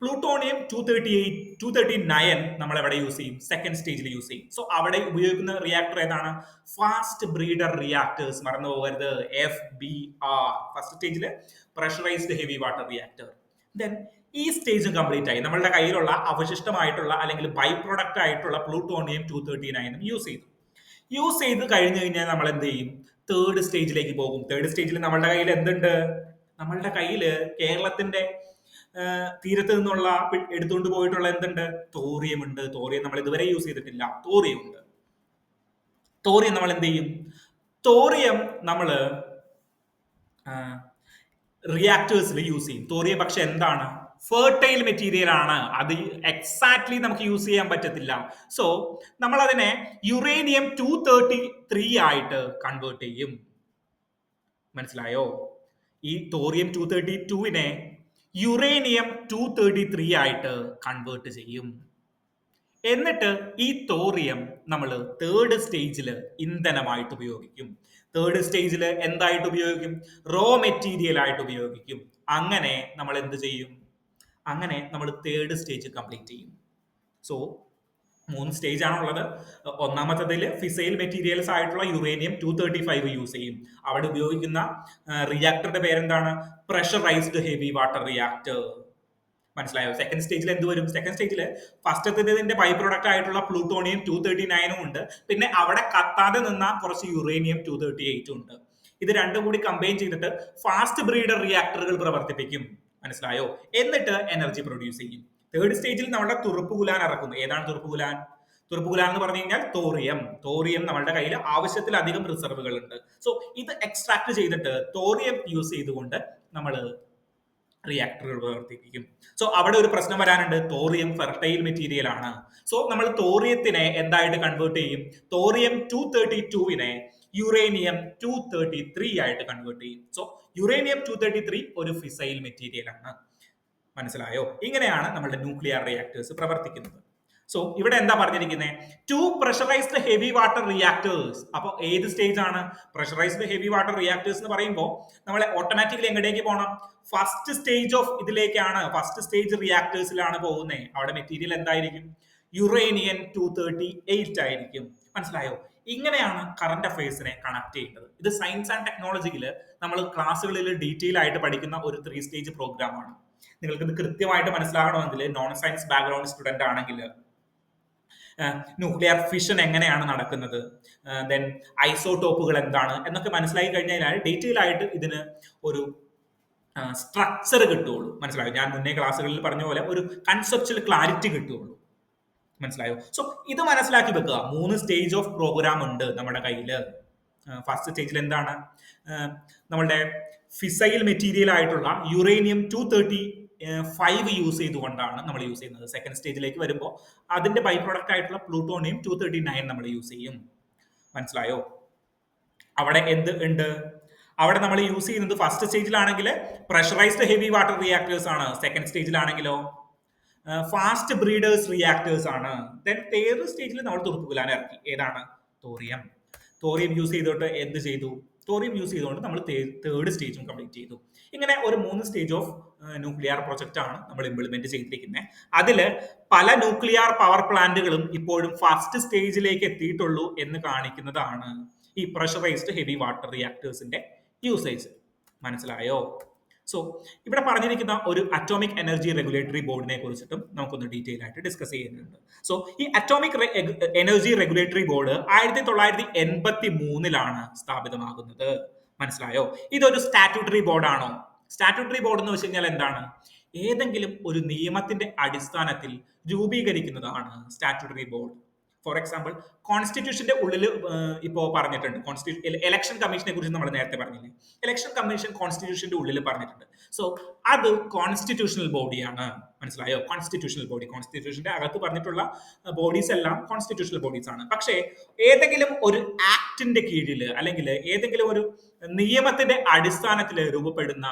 പ്ലൂട്ടോണിയം 239 നമ്മൾ എവിടെ യൂസ് ചെയ്യും? സെക്കൻഡ് സ്റ്റേജിൽ യൂസ് ചെയ്യും. സോ അവിടെ ഉപയോഗിക്കുന്ന റിയാക്ടർ ഏതാണ്? Fast breeder reactors. മറന്നു പോകരുത്, FBR. ഫസ്റ്റ് സ്റ്റേജിൽ pressurised heavy water reactor. Then ഈ സ്റ്റേജും കംപ്ലീറ്റ് ആയി. നമ്മളുടെ കയ്യിലുള്ള അവശിഷ്ടമായിട്ടുള്ള അല്ലെങ്കിൽ ബൈ പ്രൊഡക്റ്റ് ആയിട്ടുള്ള പ്ലൂട്ടോണിയം 239 യൂസ് ചെയ്ത് കഴിഞ്ഞു കഴിഞ്ഞാൽ നമ്മൾ എന്ത് ചെയ്യും? തേർഡ് സ്റ്റേജിലേക്ക് പോകും. തേർഡ് സ്റ്റേജിൽ നമ്മളുടെ കയ്യിൽ എന്തുണ്ട്? നമ്മളുടെ കയ്യിൽ കേരളത്തിന്റെ തീരത്ത് നിന്നുള്ള എടുത്തുകൊണ്ട് പോയിട്ടുള്ള എന്തുണ്ട്? തോറിയം ഉണ്ട്. തോറിയം നമ്മൾ ഇതുവരെ യൂസ് ചെയ്തിട്ടില്ല. തോറിയം ഉണ്ട്. തോറിയം നമ്മൾ എന്ത് ചെയ്യും? തോറിയം നമ്മൾ റിയാക്ടേഴ്സിൽ യൂസ് ചെയ്യും. തോറിയം പക്ഷെ എന്താണ്? ഫെർട്ടൈൽ മെറ്റീരിയൽ ആണ്. അത് എക്സാക്ട്ലി നമുക്ക് യൂസ് ചെയ്യാൻ പറ്റത്തില്ല. സോ നമ്മൾ അതിനെ യുറേനിയം 233 ആയിട്ട് കൺവേർട്ട് ചെയ്യും. മനസ്സിലായോ? ഈ തോറിയം 232നെ യുറേനിയം 233 ആയിട്ട് കൺവേർട്ട് ചെയ്യും. എന്നിട്ട് ഈ തോറിയം നമ്മൾ തേർഡ് സ്റ്റേജിൽ ഇന്ധനമായിട്ട് ഉപയോഗിക്കും. തേർഡ് സ്റ്റേജിൽ എന്തായിട്ട് ഉപയോഗിക്കും? റോ മെറ്റീരിയൽ ആയിട്ട് ഉപയോഗിക്കും. അങ്ങനെ നമ്മൾ എന്ത് ചെയ്യും? അങ്ങനെ നമ്മൾ തേർഡ് സ്റ്റേജ് കംപ്ലീറ്റ് ചെയ്യും. സോ 3 സ്റ്റേജ് ആണുള്ളത്. ഒന്നാമത്തതിൽ ഫിസൈൽ മെറ്റീരിയൽസ് ആയിട്ടുള്ള യുറേനിയം 235 യൂസ് ചെയ്യും. അവിടെ ഉപയോഗിക്കുന്ന റിയാക്ടറുടെ പേരെന്താണ്? Pressurised heavy water reactor. മനസ്സിലായോ? സെക്കൻഡ് സ്റ്റേജിൽ എന്ത് വരും? സെക്കൻഡ് സ്റ്റേജിൽ ഫസ്റ്റത്തിന്റെ ബൈ പ്രൊഡക്റ്റ് ആയിട്ടുള്ള പ്ലൂട്ടോണിയം 239 ഉണ്ട്. പിന്നെ അവിടെ കത്താതെ നിന്ന കുറച്ച് യുറേനിയം 238 ഉണ്ട്. ഇത് രണ്ടും കൂടി കമ്പൈൻ ചെയ്തിട്ട് ഫാസ്റ്റ് ബ്രീഡർ റിയാക്ടറുകൾ പ്രവർത്തിപ്പിക്കും. മനസ്സിലായോ? എന്നിട്ട് എനർജി പ്രൊഡ്യൂസ് ചെയ്യും. തേർഡ് സ്റ്റേജിൽ നമ്മുടെ തുറുപ്പുകുലാൻ ഇറക്കുന്നു. ഏതാണ് തുറുപ്പുകുലാൻ? തുറുപ്പുകുലാൻ എന്ന് പറഞ്ഞു കഴിഞ്ഞാൽ തോറിയം. തോറിയം നമ്മളുടെ കയ്യിൽ ആവശ്യത്തിലധികം റിസർവുകൾ ഉണ്ട്. സോ ഇത് എക്സ്ട്രാക്ട് ചെയ്തിട്ട് തോറിയം യൂസ് ചെയ്തുകൊണ്ട് നമ്മൾ റിയാക്ടറുകൾ പ്രവർത്തിപ്പിക്കും. സോ അവിടെ ഒരു പ്രശ്നം വരാനുണ്ട്. തോറിയം ഫെർട്ടൈൽ മെറ്റീരിയൽ ആണ്. സോ നമ്മൾ തോറിയത്തിനെ എന്തായിട്ട് കൺവേർട്ട് ചെയ്യും? തോറിയം 232നെ യുറേനിയം 233 ആയിട്ട് കൺവേർട്ട് ചെയ്യും. സോ യുറേനിയം 233 ഒരു ഫിസൈൽ മെറ്റീരിയൽ ആണ്. മനസ്സിലായോ? ഇങ്ങനെയാണ് നമ്മുടെ ന്യൂക്ലിയർ റിയാക്ടേഴ്സ് പ്രവർത്തിക്കുന്നത്. സോ ഇവിടെ എന്താ പറഞ്ഞിരിക്കുന്നത്? 2 പ്രഷറൈസ്ഡ് ഹെവി വാട്ടർ റിയാക്ടേഴ്സ്. അപ്പോൾ ഏത് സ്റ്റേജ് ആണ്? പ്രഷറൈസ്ഡ് ഹെവി വാട്ടർ റിയാക്ടേഴ്സ് എന്ന് പറയുമ്പോൾ നമ്മളെ ഓട്ടോമാറ്റിക്കലി എങ്ങോട്ടേക്ക് പോകണം? ഫസ്റ്റ് സ്റ്റേജ് ഓഫ് ഇതിലേക്കാണ്. ഫസ്റ്റ് സ്റ്റേജ് റിയാക്ടേഴ്സിലാണ് പോകുന്നത്. അവിടെ മെറ്റീരിയൽ എന്തായിരിക്കും? യുറേനിയം 238 ആയിരിക്കും. മനസ്സിലായോ? ഇങ്ങനെയാണ് കറന്റ് അഫയേഴ്സിനെ കണക്ട് ചെയ്യുന്നത്. ഇത് സയൻസ് ആൻഡ് ടെക്നോളജിയിൽ നമ്മൾ ക്ലാസ്സുകളിൽ ഡീറ്റെയിൽ ആയിട്ട് പഠിക്കുന്ന ഒരു 3 സ്റ്റേജ് പ്രോഗ്രാം ആണ്. നിങ്ങൾക്ക് ഇത് കൃത്യമായിട്ട് മനസ്സിലാകണമെങ്കിൽ നോൺ സയൻസ് ബാക്ക്ഗ്രൗണ്ട് സ്റ്റുഡന്റ് ആണെങ്കിൽ ന്യൂക്ലിയർ ഫിഷൻ എങ്ങനെയാണ് നടക്കുന്നത്, ദെൻ ഐസോടോപ്പുകൾ എന്താണ് എന്നൊക്കെ മനസ്സിലാക്കി കഴിഞ്ഞാൽ ഡീറ്റെയിൽ ആയിട്ട് ഇതിന് ഒരു സ്ട്രക്ചർ കിട്ടുള്ളൂ. മനസ്സിലായോ? ഞാൻ മുന്നേ ക്ലാസ്സുകളിൽ പറഞ്ഞ പോലെ ഒരു കൺസെപ്ച്വൽ ക്ലാരിറ്റി കിട്ടുള്ളൂ. മനസ്സിലായോ? സോ ഇത് മനസ്സിലാക്കി വെക്കുക. 3 സ്റ്റേജ് ഓഫ് പ്രോഗ്രാം ഉണ്ട് നമ്മുടെ കയ്യിൽ. ഫസ്റ്റ് സ്റ്റേജിൽ എന്താണ്? നമ്മളുടെ ഫിസൈൽ മെറ്റീരിയൽ ആയിട്ടുള്ള യുറേനിയം 235 യൂസ് ചെയ്തുകൊണ്ടാണ് നമ്മൾ യൂസ് ചെയ്യുന്നത്. സെക്കൻഡ് സ്റ്റേജിലേക്ക് വരുമ്പോൾ അതിന്റെ ബൈ പ്രൊഡക്റ്റ് ആയിട്ടുള്ള പ്ലൂട്ടോണിയം 239 നമ്മൾ യൂസ് ചെയ്യും. മനസ്സിലായോ? അവിടെ എന്ത് ഉണ്ട്? അവിടെ നമ്മൾ യൂസ് ചെയ്യുന്നത് ഫസ്റ്റ് സ്റ്റേജിലാണെങ്കിൽ പ്രഷറൈസ്ഡ് ഹെവി വാട്ടർ റിയാക്ടേഴ്സ് ആണ്. സെക്കൻഡ് സ്റ്റേജിലാണെങ്കിലോ ഫാസ്റ്റ് ബ്രീഡേഴ്സ് റിയാക്ടേഴ്സ് ആണ്. ദെൻ തേർഡ് സ്റ്റേജിൽ നമ്മൾ തുറപ്പുകുലാൻ ഇറക്കി. ഏതാണ്? തോറിയം. തോറിയം യൂസ് ചെയ്തിട്ട് എന്ത് ചെയ്തു? തോറിയം യൂസ് ചെയ്തുകൊണ്ട് നമ്മൾ തേർഡ് സ്റ്റേജും കംപ്ലീറ്റ് ചെയ്തു. ഇങ്ങനെ ഒരു 3 സ്റ്റേജ് ഓഫ് ന്യൂക്ലിയർ പ്രൊജക്റ്റ് ആണ് നമ്മൾ ഇംപ്ലിമെന്റ് ചെയ്തിരിക്കുന്നത്. അതിൽ പല ന്യൂക്ലിയർ പവർ പ്ലാന്റുകളും ഇപ്പോഴും ഫസ്റ്റ് സ്റ്റേജിലേക്ക് എത്തിയിട്ടുള്ളൂ എന്ന് കാണിക്കുന്നതാണ് ഈ പ്രഷറൈസ്ഡ് ഹെവി വാട്ടർ റിയാക്ടേഴ്സിന്റെ യൂസേജ്. മനസ്സിലായോ? സോ ഇവിടെ പറഞ്ഞിരിക്കുന്ന ഒരു അറ്റോമിക് എനർജി റെഗുലേറ്ററി ബോർഡിനെ കുറിച്ചിട്ടും നമുക്കൊന്ന് ഡീറ്റെയിൽ ആയിട്ട് ഡിസ്കസ് ചെയ്യുന്നുണ്ട്. സോ ഈ അറ്റോമിക് എനർജി റെഗുലേറ്ററി ബോർഡ് 1983 സ്ഥാപിതമാകുന്നത്. മനസ്സിലായോ? ഇതൊരു സ്റ്റാറ്റ്യൂട്ടറി ബോർഡാണോ? സ്റ്റാറ്റ്യൂട്ടറി ബോർഡ് എന്ന് വെച്ച് കഴിഞ്ഞാൽ എന്താണ്? ഏതെങ്കിലും ഒരു നിയമത്തിന്റെ അടിസ്ഥാനത്തിൽ രൂപീകരിക്കുന്നതാണ് സ്റ്റാറ്റ്യൂട്ടറി ബോർഡ്. ഫോർ എക്സാമ്പിൾ, കോൺസ്റ്റിറ്റ്യൂഷന്റെ ഉള്ളിൽ ഇപ്പോ പറഞ്ഞിട്ടുണ്ട്. ഇലക്ഷൻ കമ്മീഷനെ കുറിച്ച് നമ്മൾ നേരത്തെ പറഞ്ഞില്ലേ? ഇലക്ഷൻ കമ്മീഷൻ കോൺസ്റ്റിറ്റ്യൂഷന്റെ ഉള്ളിൽ പറഞ്ഞിട്ടുണ്ട്. സോ അത് കോൺസ്റ്റിറ്റ്യൂഷണൽ ബോഡിയാണ്. മനസ്സിലായോ? കോൺസ്റ്റിറ്റ്യൂഷണൽ ബോഡി, കോൺസ്റ്റിറ്റ്യൂഷന്റെ അകത്ത് പറഞ്ഞിട്ടുള്ള ബോഡീസ് എല്ലാം കോൺസ്റ്റിറ്റ്യൂഷണൽ ബോഡീസ് ആണ്. പക്ഷേ ഏതെങ്കിലും ഒരു ആക്ടിന്റെ കീഴിൽ അല്ലെങ്കിൽ ഏതെങ്കിലും ഒരു നിയമത്തിന്റെ അടിസ്ഥാനത്തിൽ രൂപപ്പെടുന്ന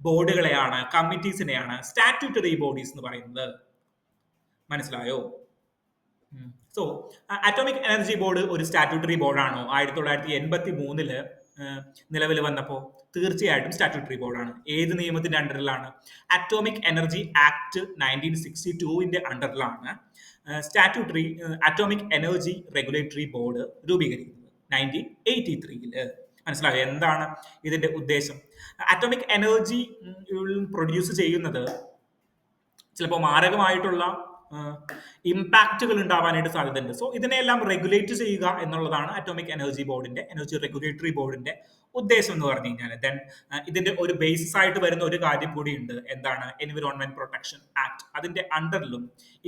ബോർഡുകളെയാണ്, കമ്മിറ്റീസിനെയാണ് സ്റ്റാറ്റ്യൂട്ടറി ബോഡീസ് എന്ന് പറയുന്നത്. മനസ്സിലായോ? സോ അറ്റോമിക് എനർജി ബോർഡ് ഒരു സ്റ്റാറ്റ്യൂട്ടറി ബോർഡാണോ? 1983 നിലവിൽ വന്നപ്പോൾ തീർച്ചയായിട്ടും സ്റ്റാറ്റ്യൂട്ടറി ബോർഡാണ്. ഏത് നിയമത്തിന്റെ അണ്ടറിലാണ്? അറ്റോമിക് എനർജി ആക്ട് 1962 അണ്ടറിലാണ് statutory atomic energy regulatory board രൂപീകരിക്കുന്നത് 1983. മനസ്സിലായോ? എന്താണ് ഇതിന്റെ ഉദ്ദേശം? അറ്റോമിക് എനർജി പ്രൊഡ്യൂസ് ചെയ്യുന്നത് ചിലപ്പോൾ മാരകമായിട്ടുള്ള ഇമ്പാക്റ്റുകൾ ഉണ്ടാവാനായിട്ട് സാധ്യതയുണ്ട്. സോ ഇതിനെല്ലാം റെഗുലേറ്റ് ചെയ്യുക എന്നുള്ളതാണ് അറ്റോമിക് എനർജി ബോർഡിന്റെ, എനർജി റെഗുലേറ്ററി ബോർഡിന്റെ ഉദ്ദേശം എന്ന് പറഞ്ഞു കഴിഞ്ഞാൽ. ദെൻ ഇതിന്റെ ഒരു ബേസിസ് ആയിട്ട് വരുന്ന ഒരു കാര്യം കൂടി ഉണ്ട്. എന്താണ്? Environment protection act. അതിന്റെ അണ്ടറിലും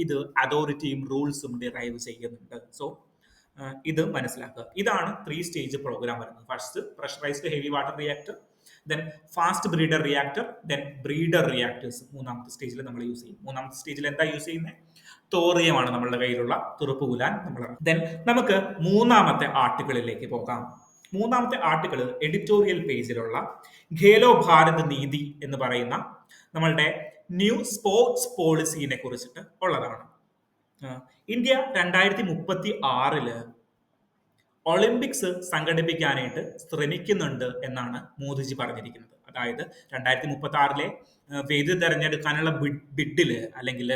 ഇത് അതോറിറ്റിയും റൂൾസും ഡിറൈവ് ചെയ്യുന്നുണ്ട്. സോ ഇത് മനസ്സിലാക്കുക. ഇതാണ് 3 സ്റ്റേജ് പ്രോഗ്രാം വരുന്നത്. First pressurised heavy water reactor, then fast breeder reactor, then breeder reactors മൂന്നാമത്തെ സ്റ്റേജിൽ നമ്മൾ യൂസ് ചെയ്യും. മൂന്നാമത്തെ സ്റ്റേജിൽ എന്താ യൂസ് ചെയ്യുന്നത്? തോറിയമാണ് നമ്മളുടെ കയ്യിലുള്ള തുറപ്പുകുലാൻ. ദെൻ നമുക്ക് മൂന്നാമത്തെ ആർട്ടിക്കിളിലേക്ക് പോകാം. മൂന്നാമത്തെ ആർട്ടിക്കിൾ എഡിറ്റോറിയൽ പേജിലുള്ള ഖേലോ ഭാരത് നീതി എന്ന് പറയുന്ന നമ്മളുടെ ന്യൂ സ്പോർട്സ് പോളിസിനെ കുറിച്ചിട്ട് ഉള്ളതാണ്. ഇന്ത്യ 2036 ഒളിമ്പിക്സ് സംഘടിപ്പിക്കാനായിട്ട് ശ്രമിക്കുന്നുണ്ട് എന്നാണ് മോദിജി പറഞ്ഞിരിക്കുന്നത്. അതായത് 2036 വേദി തെരഞ്ഞെടുക്കാനുള്ള ബിഡില് അല്ലെങ്കിൽ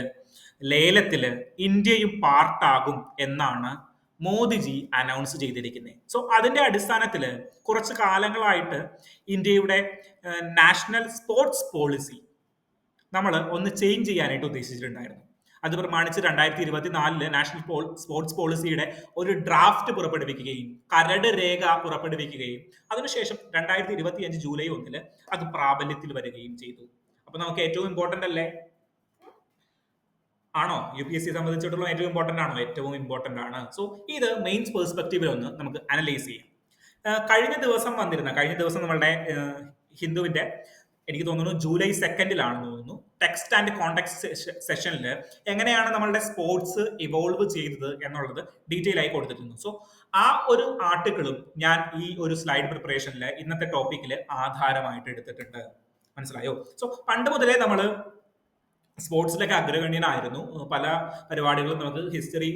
ലേലത്തില് ഇന്ത്യയും പാർട്ടാകും എന്നാണ് മോദിജി അനൗൺസ് ചെയ്തിരിക്കുന്നത്. സോ അതിന്റെ അടിസ്ഥാനത്തിൽ കുറച്ച് കാലങ്ങളായിട്ട് ഇന്ത്യയുടെ നാഷണൽ സ്പോർട്സ് പോളിസി നമ്മൾ ഒന്ന് ചേഞ്ച് ചെയ്യാനായിട്ട് ഉദ്ദേശിച്ചിട്ടുണ്ടായിരുന്നു. അത് പ്രമാണിച്ച് 2024 നാഷണൽ സ്പോർട്സ് പോളിസിയുടെ ഒരു ഡ്രാഫ്റ്റ് പുറപ്പെടുവിക്കുകയും കരട് രേഖ പുറപ്പെടുവിക്കുകയും അതിനുശേഷം 2025 ജൂലൈ 1 അത് പ്രാബല്യത്തിൽ വരികയും ചെയ്തു. അപ്പൊ നമുക്ക് ഏറ്റവും ഇമ്പോർട്ടന്റ് അല്ലേ? ആണോ? UPSC സംബന്ധിച്ചിടത്തോളം ഏറ്റവും ഇമ്പോർട്ടന്റ് ആണോ? ഏറ്റവും ഇമ്പോർട്ടന്റ് ആണ്. സോ ഇത് മെയിൻസ് പെർസ്പെക്റ്റീവിൽ ഒന്ന് നമുക്ക് അനലൈസ് ചെയ്യാം. കഴിഞ്ഞ ദിവസം നമ്മളുടെ ഹിന്ദുവിന്റെ, എനിക്ക് തോന്നുന്നു ജൂലൈ 2 തോന്നുന്നു, ടെക്സ്റ്റ് ആൻഡ് കോണ്ടെക്സ്റ്റ് സെഷനിൽ എങ്ങനെയാണ് നമ്മളുടെ സ്പോർട്സ് ഇവോൾവ് ചെയ്തത് എന്നുള്ളത് ഡീറ്റെയിൽ ആയി കൊടുത്തിട്ടുണ്ട്. സോ ആ ഒരു ആർട്ടിക്കിളും ഞാൻ ഈ ഒരു സ്ലൈഡ് പ്രിപ്പറേഷനിൽ ഇന്നത്തെ ടോപ്പിക്കിൽ ആധാരമായിട്ട് എടുത്തിട്ടുണ്ട്. മനസ്സിലായോ? സോ പണ്ട് മുതലേ നമ്മൾ സ്പോർട്സിലൊക്കെ അഗ്രഗണ്യനായിരുന്നു. പല പരിപാടികളും നമുക്ക്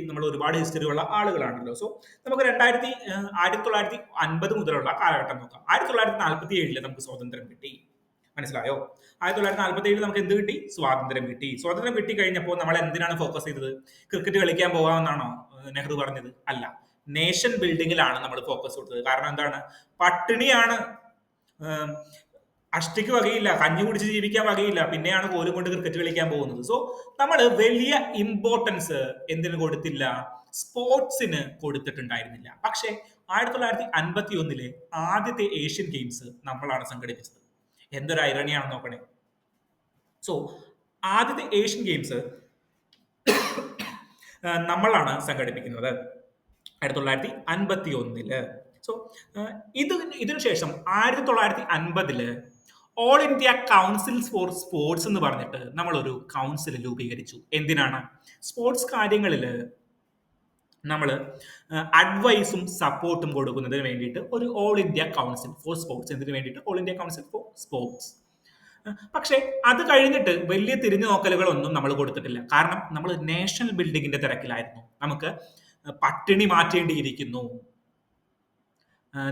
നമ്മൾ ഒരുപാട് ഹിസ്റ്ററി ഉള്ള ആളുകളാണല്ലോ. സോ നമുക്ക് 1950 മുതലുള്ള കാലഘട്ടം നോക്കാം. 1947 നമുക്ക് സ്വാതന്ത്ര്യം കിട്ടി. മനസ്സിലായോ? 1947 നമുക്ക് എന്ത് കിട്ടി? സ്വാതന്ത്ര്യം കിട്ടി. സ്വാതന്ത്ര്യം കിട്ടി കഴിഞ്ഞപ്പോൾ നമ്മൾ എന്തിനാണ് ഫോക്കസ് ചെയ്തത്? ക്രിക്കറ്റ് കളിക്കാൻ പോകാമെന്നാണോ നെഹ്റു പറഞ്ഞത്? അല്ല, നേഷൻ ബിൽഡിങ്ങിലാണ് നമ്മൾ ഫോക്കസ് കൊടുത്തത്. കാരണം എന്താണ്? പട്ടിണിയാണ്, അഷ്ടിക്ക് വകയില്ല, കഞ്ഞി കുടിച്ച് ജീവിക്കാൻ വകയില്ല, പിന്നെയാണ് കോലും കൊണ്ട് ക്രിക്കറ്റ് കളിക്കാൻ പോകുന്നത്. സോ നമ്മൾ വലിയ ഇമ്പോർട്ടൻസ് എന്തിനു കൊടുത്തില്ല? സ്പോർട്സിന് കൊടുത്തിട്ടുണ്ടായിരുന്നില്ല. പക്ഷെ 1951 ആദ്യത്തെ ഏഷ്യൻ ഗെയിംസ് നമ്മളാണ് സംഘടിപ്പിച്ചത്. എന്തൊരു ഐറണിയാണെന്ന് നോക്കണേ. സോ ആദ്യത്തെ ഏഷ്യൻ ഗെയിംസ് നമ്മളാണ് സംഘടിപ്പിക്കുന്നത് 1951. സോ ഇതിനുശേഷം 1950 all India councils four sports എന്ന് പറഞ്ഞിട്ട് നമ്മളൊരു കൗൺസിൽ രൂപീകരിച്ചു. എന്തിനാണ്? സ്പോർട്സ് കാര്യങ്ങളിൽ നമ്മൾ അഡ്വൈസും സപ്പോർട്ടും കൊടുക്കുന്നതിന് വേണ്ടിയിട്ട് ഒരു all India council four sports, എന്തിനു വേണ്ടിയിട്ട് all India council four sports. പക്ഷെ അത് കഴിഞ്ഞിട്ട് വലിയ തിരിഞ്ഞു നോക്കലുകളൊന്നും നമ്മൾ കൊടുത്തിട്ടില്ല. കാരണം നമ്മൾ നാഷണൽ ബിൽഡിങ്ങിന്റെ തിരക്കിലായിരുന്നു. നമുക്ക് പട്ടിണി മാറ്റേണ്ടിയിരിക്കുന്നു.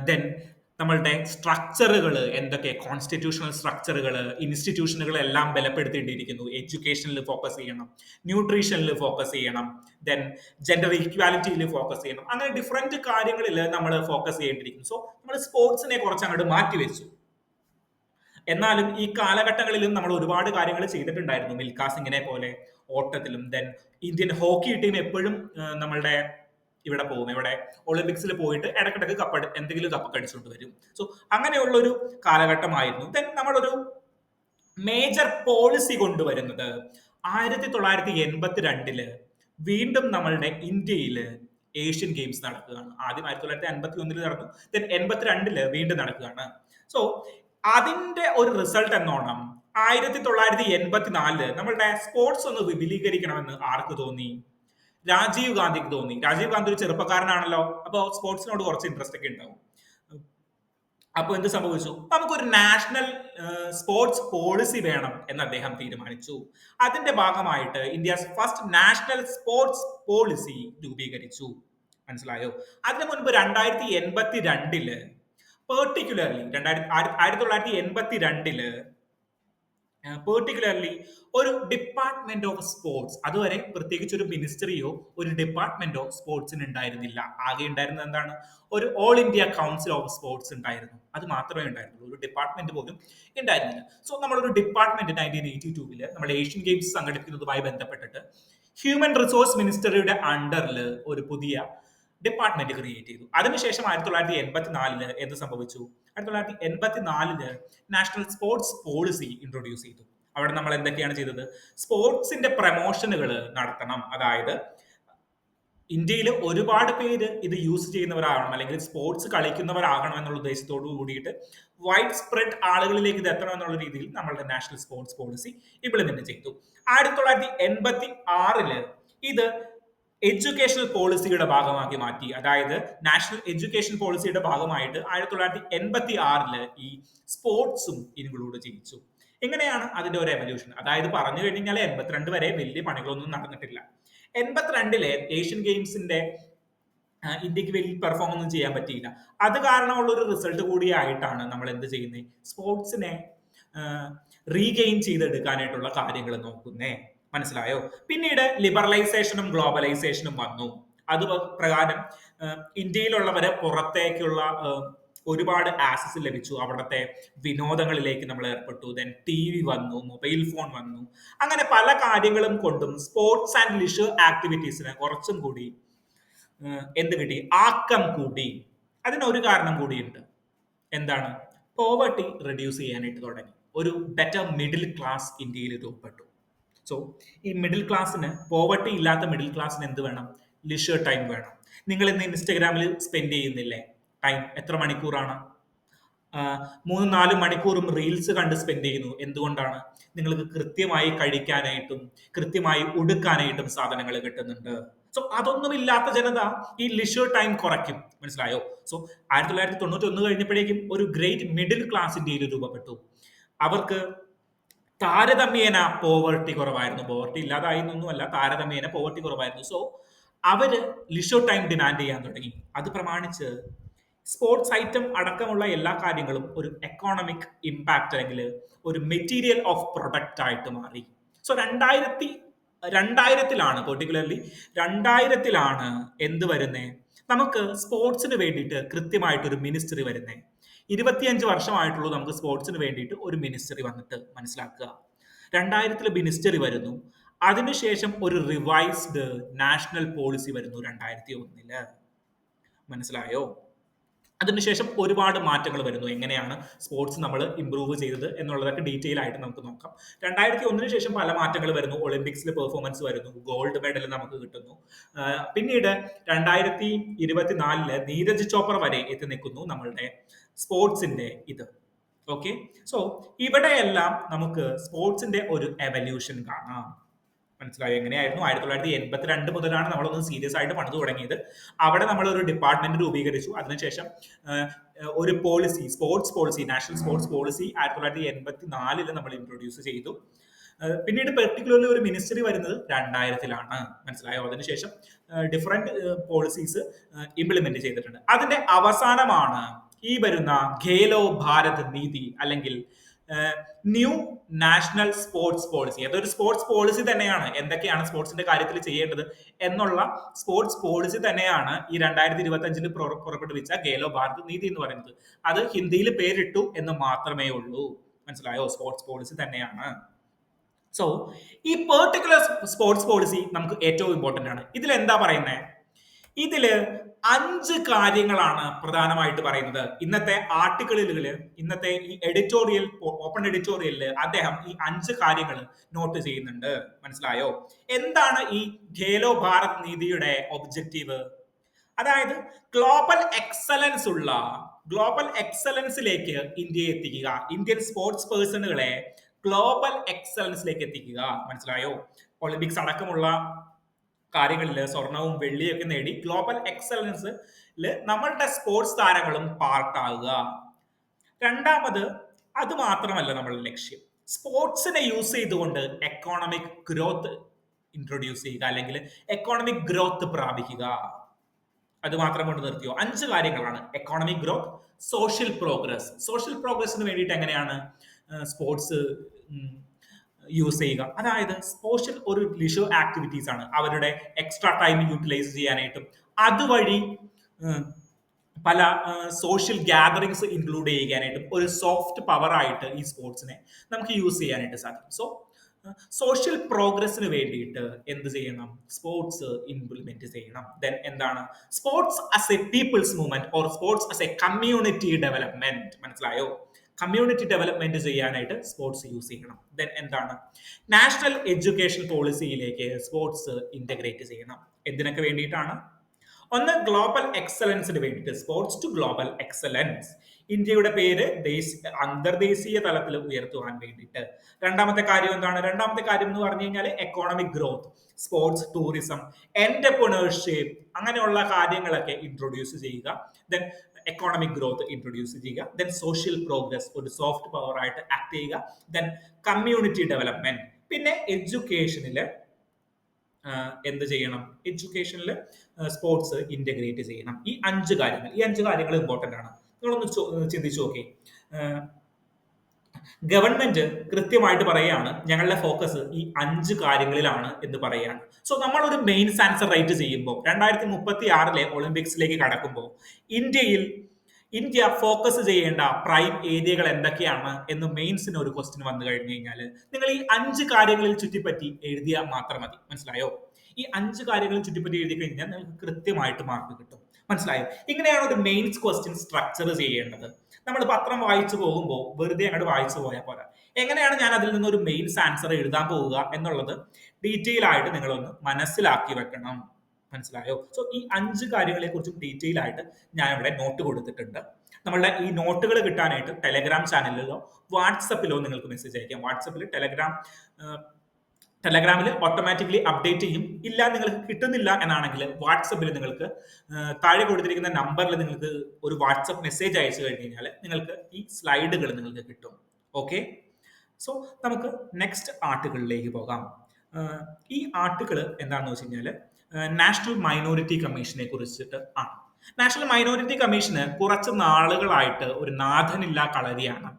ദെൻ നമ്മളുടെ സ്ട്രക്ചറുകൾ എന്തൊക്കെ, കോൺസ്റ്റിറ്റ്യൂഷണൽ സ്ട്രക്ചറുകൾ, ഇൻസ്റ്റിറ്റ്യൂഷനുകൾ എല്ലാം ബലപ്പെടുത്തേണ്ടിയിരിക്കുന്നു. എഡ്യൂക്കേഷനിൽ ഫോക്കസ് ചെയ്യണം, ന്യൂട്രീഷനിൽ ഫോക്കസ് ചെയ്യണം, ദെൻ ജെൻഡർ ഈക്വാലിറ്റിയിൽ ഫോക്കസ് ചെയ്യണം. അങ്ങനെ ഡിഫറെന്റ് കാര്യങ്ങളിൽ നമ്മൾ ഫോക്കസ് ചെയ്യേണ്ടിയിരിക്കുന്നു. സോ നമ്മൾ സ്പോർട്സിനെ കുറച്ച് അങ്ങോട്ട് മാറ്റിവെച്ചു. എന്നാലും ഈ കാലഘട്ടങ്ങളിലും നമ്മൾ ഒരുപാട് കാര്യങ്ങൾ ചെയ്തിട്ടുണ്ടായിരുന്നു. മിൽഖാ സിംഗിനെ പോലെ ഓട്ടത്തിലും, ദെൻ ഇന്ത്യൻ ഹോക്കി ടീം എപ്പോഴും നമ്മളുടെ ഇവിടെ പോകും, ഇവിടെ ഒളിമ്പിക്സിൽ പോയിട്ട് ഇടക്കിടക്ക് എന്തെങ്കിലും കപ്പൊക്കെ അടിച്ചുകൊണ്ട് വരും. സോ അങ്ങനെയുള്ള ഒരു കാലഘട്ടമായിരുന്നു. ദെൻ നമ്മളൊരു മേജർ പോളിസി കൊണ്ടുവരുന്നത് 1982 വീണ്ടും നമ്മളുടെ ഇന്ത്യയിൽ ഏഷ്യൻ ഗെയിംസ് നടക്കുകയാണ്. ആദ്യം 1951 നടന്നു, ദെൻ 82 വീണ്ടും നടക്കുകയാണ്. സോ അതിന്റെ ഒരു റിസൾട്ട് എന്നോണം 1984 നമ്മളുടെ സ്പോർട്സ് ഒന്ന് വിപുലീകരിക്കണമെന്ന് ആർക്ക് തോന്നി? രാജീവ് ഗാന്ധിക്ക് തോന്നി. രാജീവ് ഗാന്ധി ഒരു ചെറുപ്പക്കാരനാണല്ലോ, അപ്പൊ സ്പോർട്സിനോട് കുറച്ച് ഇൻട്രസ്റ്റ് ഒക്കെ ഉണ്ടാവും. അപ്പൊ എന്ത് സംഭവിച്ചു? നമുക്കൊരു നാഷണൽ സ്പോർട്സ് പോളിസി വേണം എന്ന് അദ്ദേഹം തീരുമാനിച്ചു. അതിന്റെ ഭാഗമായിട്ട് India's first national sports policy രൂപീകരിച്ചു. മനസ്സിലായോ? അതിനു മുൻപ് 1982 പെർട്ടിക്കുലർലി 1982 പെർട്ടിക്കുലർലി ഒരു ഡിപ്പാർട്ട്മെന്റ് ഓഫ് സ്പോർട്സ്, അതുവരെ പ്രത്യേകിച്ച് ഒരു മിനിസ്ട്രിയോ ഒരു ഡിപ്പാർട്ട്മെന്റോ സ്പോർട്സിന് ഉണ്ടായിരുന്നില്ല. ആകെ ഉണ്ടായിരുന്നത് എന്താണ്? ഒരു all India council of sports ഉണ്ടായിരുന്നു. അത് മാത്രമേ ഉണ്ടായിരുന്നുള്ളൂ, ഒരു ഡിപ്പാർട്ട്മെന്റ് പോലും ഉണ്ടായിരുന്നില്ല. സോ നമ്മളൊരു ഡിപ്പാർട്ട്മെന്റ് 1982 നമ്മൾ ഏഷ്യൻ ഗെയിംസ് സംഘടിപ്പിക്കുന്നതുമായി ബന്ധപ്പെട്ടിട്ട് ഹ്യൂമൻ റിസോഴ്സ് മിനിസ്റ്ററിയുടെ അണ്ടറിൽ ഒരു പുതിയ ഡിപ്പാർട്ട്മെന്റ് ക്രിയേറ്റ് ചെയ്തു. അതിനുശേഷം 1984 എന്ത് സംഭവിച്ചു? 1984 നാഷണൽ സ്പോർട്സ് പോളിസി ഇൻട്രൊഡ്യൂസ് ചെയ്തു. അവിടെ നമ്മൾ എന്തൊക്കെയാണ് ചെയ്തത്? സ്പോർട്സിന്റെ പ്രമോഷനുകൾ നടത്തണം. അതായത് ഇന്ത്യയിൽ ഒരുപാട് പേര് ഇത് യൂസ് ചെയ്യുന്നവരാകണം, അല്ലെങ്കിൽ സ്പോർട്സ് കളിക്കുന്നവരാകണം എന്നുള്ള ഉദ്ദേശത്തോടു കൂടിയിട്ട് വൈഡ് സ്പ്രെഡ് ആളുകളിലേക്ക് ഇത് എത്തണം എന്നുള്ള രീതിയിൽ നമ്മളുടെ നാഷണൽ സ്പോർട്സ് പോളിസി ഇംപ്ലിമെന്റ് ചെയ്തു. 1986 ഇത് എഡ്യൂക്കേഷണൽ പോളിസിയുടെ ഭാഗമാക്കി മാറ്റി. അതായത് നാഷണൽ എഡ്യൂക്കേഷൻ പോളിസിയുടെ ഭാഗമായിട്ട് 1986 ഈ സ്പോർട്സും ഇൻക്ലൂഡ് ചെയ്യിച്ചു. എങ്ങനെയാണ് അതിന്റെ ഒരു എവല്യൂഷൻ? അതായത് പറഞ്ഞു കഴിഞ്ഞാൽ 82 വരെ വലിയ പണികളൊന്നും നടന്നിട്ടില്ല. 82 ഏഷ്യൻ ഗെയിംസിന്റെ ഇന്ത്യക്ക് വലിയ പെർഫോം ഒന്നും ചെയ്യാൻ പറ്റിയില്ല. അത് കാരണമുള്ള ഒരു റിസൾട്ട് കൂടിയായിട്ടാണ് നമ്മൾ എന്ത് ചെയ്യുന്നത്? സ്പോർട്സിനെ റീഗെയിൻ ചെയ്തെടുക്കാനായിട്ടുള്ള കാര്യങ്ങൾ നോക്കുന്നേ. മനസ്സിലായോ? പിന്നീട് ലിബറലൈസേഷനും ഗ്ലോബലൈസേഷനും വന്നു. അത് പ്രകാരം ഇന്ത്യയിലുള്ളവരെ പുറത്തേക്കുള്ള ഒരുപാട് ആക്സസ് ലഭിച്ചു. അവിടുത്തെ വിനോദങ്ങളിലേക്ക് നമ്മൾ ഏർപ്പെട്ടു. ദെൻ TV വന്നു, മൊബൈൽ ഫോൺ വന്നു. അങ്ങനെ പല കാര്യങ്ങളും കൊണ്ടും സ്പോർട്സ് ആൻഡ് ലിഷർ ആക്ടിവിറ്റീസിന് കുറച്ചും കൂടി എന്ത് കിട്ടി? ആക്കം കൂടി. അതിനൊരു കാരണം കൂടിയുണ്ട്. എന്താണ്? പോവർട്ടി റെഡ്യൂസ് ചെയ്യാനായിട്ട് തുടങ്ങി. ഒരു ബെറ്റർ മിഡിൽ ക്ലാസ് ഇന്ത്യയിൽ രൂപപ്പെട്ടു. സോ ഈ മിഡിൽ ക്ലാസ്സിന്, പോവർട്ടി ഇല്ലാത്ത മിഡിൽ ക്ലാസ്സിന് എന്ത് വേണം? ലിഷർ ടൈം വേണം. നിങ്ങൾ ഇന്ന് ഇൻസ്റ്റഗ്രാമിൽ സ്പെൻഡ് ചെയ്യുന്നില്ലേ ടൈം? എത്ര മണിക്കൂറാണ്? 3-4 മണിക്കൂറും റീൽസ് കണ്ട് സ്പെൻഡ് ചെയ്യുന്നു. എന്തുകൊണ്ടാണ്? നിങ്ങൾക്ക് കൃത്യമായി കഴിക്കാനായിട്ടും കൃത്യമായി ഉടുക്കാനായിട്ടും സാധനങ്ങൾ കിട്ടുന്നുണ്ട്. സോ അതൊന്നുമില്ലാത്ത ജനത ഈ ലിഷർ ടൈം കുറയ്ക്കും. മനസ്സിലായോ? സോ 1991 കഴിഞ്ഞപ്പോഴേക്കും ഒരു ഗ്രേറ്റ് മിഡിൽ ക്ലാസ് ഇന്ത്യയിൽ രൂപപ്പെട്ടു. അവർക്ക് താരതമ്യേന പോവർട്ടി കുറവായിരുന്നു. പോവർട്ടി ഇല്ലാതായി എന്നൊന്നുമല്ല, താരതമ്യേന പോവർട്ടി കുറവായിരുന്നു. സോ അവര് ലിഷർ ടൈം ഡിമാൻഡ് ചെയ്യാൻ തുടങ്ങി. അത് പ്രമാണിച്ച് സ്പോർട്സ് ഐറ്റം അടക്കമുള്ള എല്ലാ കാര്യങ്ങളും ഒരു എക്കോണമിക് ഇമ്പാക്ട് അല്ലെങ്കിൽ ഒരു മെറ്റീരിയൽ ഓഫ് പ്രൊഡക്റ്റ് ആയിട്ട് മാറി. സോ 2000-ലാണ് പെർട്ടിക്കുലർലി 2000-ലാണ് എന്ത് വരുന്നേ? നമുക്ക് സ്പോർട്സിന് വേണ്ടിയിട്ട് കൃത്യമായിട്ടൊരു മിനിസ്റ്ററി വരുന്നേ. 25 വർഷമായിട്ടുള്ളൂ നമുക്ക് സ്പോർട്സിന് വേണ്ടിയിട്ട് ഒരു മിനിസ്റ്ററി വന്നിട്ട്. മനസ്സിലാക്കുക, 2000 മിനിസ്റ്ററി വരുന്നു. അതിനുശേഷം ഒരു റിവൈസ്ഡ് നാഷണൽ പോളിസി വരുന്നു 2001. മനസ്സിലായോ? അതിനുശേഷം ഒരുപാട് മാറ്റങ്ങൾ വരുന്നു. എങ്ങനെയാണ് സ്പോർട്സ് നമ്മൾ ഇംപ്രൂവ് ചെയ്തത് എന്നുള്ളതൊക്കെ ഡീറ്റെയിൽ ആയിട്ട് നമുക്ക് നോക്കാം. 2001 ശേഷം പല മാറ്റങ്ങൾ വരുന്നു. ഒളിമ്പിക്സിൽ പെർഫോമൻസ് വരുന്നു, ഗോൾഡ് മെഡൽ നമുക്ക് കിട്ടുന്നു. പിന്നീട് 2024 നീരജ് ചോപ്ര വരെ എത്തി നിൽക്കുന്നു നമ്മളുടെ സ്പോർട്സിന്റെ ഇത്. ഓക്കെ, സോ ഇവിടെയെല്ലാം നമുക്ക് സ്പോർട്സിന്റെ ഒരു എവല്യൂഷൻ കാണാം. മനസ്സിലായോ? എങ്ങനെയായിരുന്നു? 1982 മുതലാണ് നമ്മളൊന്ന് സീരിയസ് ആയിട്ട് പണിത് തുടങ്ങിയത്. അവിടെ നമ്മൾ ഒരു ഡിപ്പാർട്ട്മെന്റ് രൂപീകരിച്ചു. അതിനുശേഷം ആഹ്, ഒരു policy, sports policy, national sports policy 1984 നമ്മൾ ഇൻട്രൊഡ്യൂസ് ചെയ്തു. പിന്നീട് പെർട്ടിക്കുലർലി ഒരു മിനിസ്റ്ററി വരുന്നത് 2000-ലാണ്. മനസ്സിലായോ? അതിനുശേഷം ഡിഫറെന്റ് പോളിസീസ് ഇംപ്ലിമെന്റ് ചെയ്തിട്ടുണ്ട്. അതിന്റെ അവസാനമാണ് ഈ വരുന്ന ഖേലോ ഭാരത് നീതി അല്ലെങ്കിൽ ന്യൂ നാഷണൽ സ്പോർട്സ് പോളിസി. അതൊരു സ്പോർട്സ് പോളിസി തന്നെയാണ്. എന്തൊക്കെയാണ് സ്പോർട്സിന്റെ കാര്യത്തിൽ ചെയ്യേണ്ടത് എന്നുള്ള സ്പോർട്സ് പോളിസി തന്നെയാണ് ഈ 2025 പുറപ്പെടുവിച്ച ഖേലോ ഭാരത് നീതി എന്ന് പറയുന്നത്. അത് ഹിന്ദിയിൽ പേരിട്ടു എന്ന് മാത്രമേ ഉള്ളൂ. മനസ്സിലായോ? സ്പോർട്സ് പോളിസി തന്നെയാണ്. സോ ഈ പെർട്ടിക്കുലർ സ്പോർട്സ് പോളിസി നമുക്ക് ഏറ്റവും ഇമ്പോർട്ടന്റ് ആണ്. ഇതിൽ എന്താ പറയുന്നത്? ഇതില് 5 കാര്യങ്ങളാണ് പ്രധാനമായിട്ട് പറയുന്നത്. ഇന്നത്തെ ആർട്ടിക്കിളുകളിൽ, ഇന്നത്തെ ഈ എഡിറ്റോറിയൽ, ഓപ്പൺ എഡിറ്റോറിയലിൽ അദ്ദേഹം ഈ 5 കാര്യങ്ങൾ നോട്ട് ചെയ്യുന്നുണ്ട്. മനസ്സിലായോ? എന്താണ് ഈ ഖേലോ ഭാരത് നീതിയുടെ ഒബ്ജക്റ്റീവ്? അതായത് ഗ്ലോബൽ എക്സലൻസിലേക്ക് ഇന്ത്യയെ എത്തിക്കുക, ഇന്ത്യൻ സ്പോർട്സ് പേഴ്സണുകളെ ഗ്ലോബൽ എക്സലൻസിലേക്ക് എത്തിക്കുക. മനസ്സിലായോ? ഒളിമ്പിക്സ് അടക്കമുള്ള കാര്യങ്ങളിൽ സ്വർണവും വെള്ളിയൊക്കെ നേടി ഗ്ലോബൽ എക്സലൻസിൽ നമ്മളുടെ സ്പോർട്സ് താരങ്ങളും പാർട്ടാകുക. രണ്ടാമത്, അത് മാത്രമല്ല നമ്മളുടെ ലക്ഷ്യം, സ്പോർട്സിനെ യൂസ് ചെയ്തുകൊണ്ട് എക്കോണമിക് ഗ്രോത്ത് ഇൻട്രൊഡ്യൂസ് ചെയ്യുക അല്ലെങ്കിൽ എക്കോണമിക് ഗ്രോത്ത് പ്രാപിക്കുക. അത് മാത്രം കൊണ്ട് നിർത്തിയോ? 5 കാര്യങ്ങളാണ്. എക്കോണമിക് ഗ്രോത്ത്, സോഷ്യൽ പ്രോഗ്രസിന് വേണ്ടിയിട്ട് എങ്ങനെയാണ് സ്പോർട്സ് യൂസ് ചെയ്യുക? അതായത് സോഷ്യൽ ഒരു ലിഷർ ആക്ടിവിറ്റീസ് ആണ്, അവരുടെ എക്സ്ട്രാ ടൈം യൂട്ടിലൈസ് ചെയ്യാനായിട്ടും അതുവഴി പല സോഷ്യൽ ഗ്യാതറിങ്സ് ഇൻക്ലൂഡ് ചെയ്യാനായിട്ടും ഒരു സോഫ്റ്റ് പവർ ആയിട്ട് ഈ സ്പോർട്സിനെ നമുക്ക് യൂസ് ചെയ്യാനായിട്ട് സാധിക്കും. സോ സോഷ്യൽ പ്രോഗ്രസിന് വേണ്ടിയിട്ട് എന്ത് ചെയ്യണം? സ്പോർട്സ് ഇംപ്ലിമെന്റ് ചെയ്യണം. ദെൻ എന്താണ്? Sports as a people's movement or sports as a community development. മനസ്സിലായോ? കമ്മ്യൂണിറ്റി ഡെവലപ്മെന്റ് ചെയ്യാനായിട്ട് സ്പോർട്സ് യൂസ് ചെയ്യണം. ദെൻ എന്താണ്? നാഷണൽ എഡ്യൂക്കേഷൻ പോളിസിയിലേക്ക് സ്പോർട്സ് ഇന്റഗ്രേറ്റ് ചെയ്യണം. എന്തിനൊക്കെ വേണ്ടിയിട്ടാണ്? ഒന്ന്, ഗ്ലോബൽ എക്സലൻസിന് വേണ്ടിയിട്ട്, സ്പോർട്സ് ടു ഗ്ലോബൽ എക്സലൻസ്, ഇന്ത്യയുടെ പേര് അന്തർദേശീയ തലത്തിൽ ഉയർത്തുവാൻ വേണ്ടിയിട്ട്. രണ്ടാമത്തെ കാര്യം എന്താണ്? രണ്ടാമത്തെ കാര്യം എന്ന് പറഞ്ഞു കഴിഞ്ഞാൽ economic growth, sports tourism, entrepreneurship, അങ്ങനെയുള്ള കാര്യങ്ങളൊക്കെ ഇൻട്രൊഡ്യൂസ് ചെയ്യുക. ദെൻ എക്കോണമിക് ഗ്രോത്ത് ഇൻട്രൊഡ്യൂസ് ചെയ്യുക. ദെൻ സോഷ്യൽ പ്രോഗ്രസ്, ഒരു സോഫ്റ്റ് പവർ ആയിട്ട് ആക്ട് ചെയ്യുക. Then community development. പിന്നെ എഡ്യൂക്കേഷനിൽ എന്ത് ചെയ്യണം? എഡ്യൂക്കേഷനിൽ സ്പോർട്സ് ഇന്റഗ്രേറ്റ് ചെയ്യണം. ഈ 5 കാര്യങ്ങൾ ഇമ്പോർട്ടന്റ് ആണ്. നിങ്ങളൊന്ന് ചിന്തിച്ചു നോക്കി. ഗവൺമെന്റ് കൃത്യമായിട്ട് പറയുകയാണ് ഞങ്ങളുടെ ഫോക്കസ് ഈ 5 കാര്യങ്ങളിലാണ് എന്ന് പറയുകയാണ്. സോ നമ്മൾ ഒരു മെയിൻസ് ആൻസർ റൈറ്റ് ചെയ്യുമ്പോൾ 2036 ഒളിമ്പിക്സിലേക്ക് കടക്കുമ്പോൾ ഇന്ത്യ ഫോക്കസ് ചെയ്യേണ്ട പ്രൈം ഏരിയകൾ എന്തൊക്കെയാണ് എന്ന് മെയിൻസിന് ഒരു ക്വസ്റ്റ്യൻ വന്നു കഴിഞ്ഞു കഴിഞ്ഞാൽ നിങ്ങൾ ഈ 5 കാര്യങ്ങളിൽ ചുറ്റിപ്പറ്റി എഴുതിയാൽ മാത്രം മതി. മനസ്സിലായോ? ഈ 5 കാര്യങ്ങളിൽ ചുറ്റിപ്പറ്റി എഴുതി കഴിഞ്ഞാൽ നിങ്ങൾക്ക് കൃത്യമായിട്ട് മാർക്ക് കിട്ടും. മനസ്സിലായോ? ഇങ്ങനെയാണ് ഒരു മെയിൻസ് ക്വസ്റ്റ്യൻ സ്ട്രക്ചർ ചെയ്യേണ്ടത്. നമ്മൾ പത്രം വായിച്ചു പോകുമ്പോൾ വെറുതെ അങ്ങോട്ട് വായിച്ചു പോയാൽ പോരാ. എങ്ങനെയാണ് ഞാൻ അതിൽ നിന്ന് ഒരു മെയിൻസ് ആൻസർ എഴുതാൻ പോവുക എന്നുള്ളത് ഡീറ്റെയിൽ ആയിട്ട് നിങ്ങളൊന്ന് മനസ്സിലാക്കി വെക്കണം. മനസ്സിലായോ? സോ ഈ 5 കാര്യങ്ങളെ കുറിച്ചും ഡീറ്റെയിൽ ആയിട്ട് ഞാൻ ഇവിടെ നോട്ട് കൊടുത്തിട്ടുണ്ട്. നമ്മളുടെ ഈ നോട്ടുകൾ കിട്ടാനായിട്ട് ടെലഗ്രാം ചാനലിലോ വാട്സപ്പിലോ നിങ്ങൾക്ക് മെസ്സേജ് അയക്കാം. ടെലഗ്രാമിൽ ഓട്ടോമാറ്റിക്കലി അപ്ഡേറ്റ് ചെയ്യും. ഇല്ല, നിങ്ങൾക്ക് കിട്ടുന്നില്ല എന്നാണെങ്കിൽ വാട്സപ്പിൽ നിങ്ങൾക്ക് താഴെ കൊടുത്തിരിക്കുന്ന നമ്പറിൽ നിങ്ങൾക്ക് ഒരു വാട്സപ്പ് മെസ്സേജ് അയച്ചു കഴിഞ്ഞ് കഴിഞ്ഞാൽ നിങ്ങൾക്ക് ഈ സ്ലൈഡുകൾ നിങ്ങൾക്ക് കിട്ടും. ഓക്കെ, സോ നമുക്ക് നെക്സ്റ്റ് ആർട്ടിക്കിളിലേക്ക് പോകാം. ഈ ആർട്ടിക്കിൾ എന്താണെന്ന് വെച്ച് കഴിഞ്ഞാൽ നാഷണൽ മൈനോറിറ്റി കമ്മീഷനെ കുറിച്ചിട്ട് ആണ്. നാഷണൽ മൈനോറിറ്റി കമ്മീഷന് കുറച്ച് നാളുകളായിട്ട് ഒരു നാഥനില്ലാ കളരിയാണ്.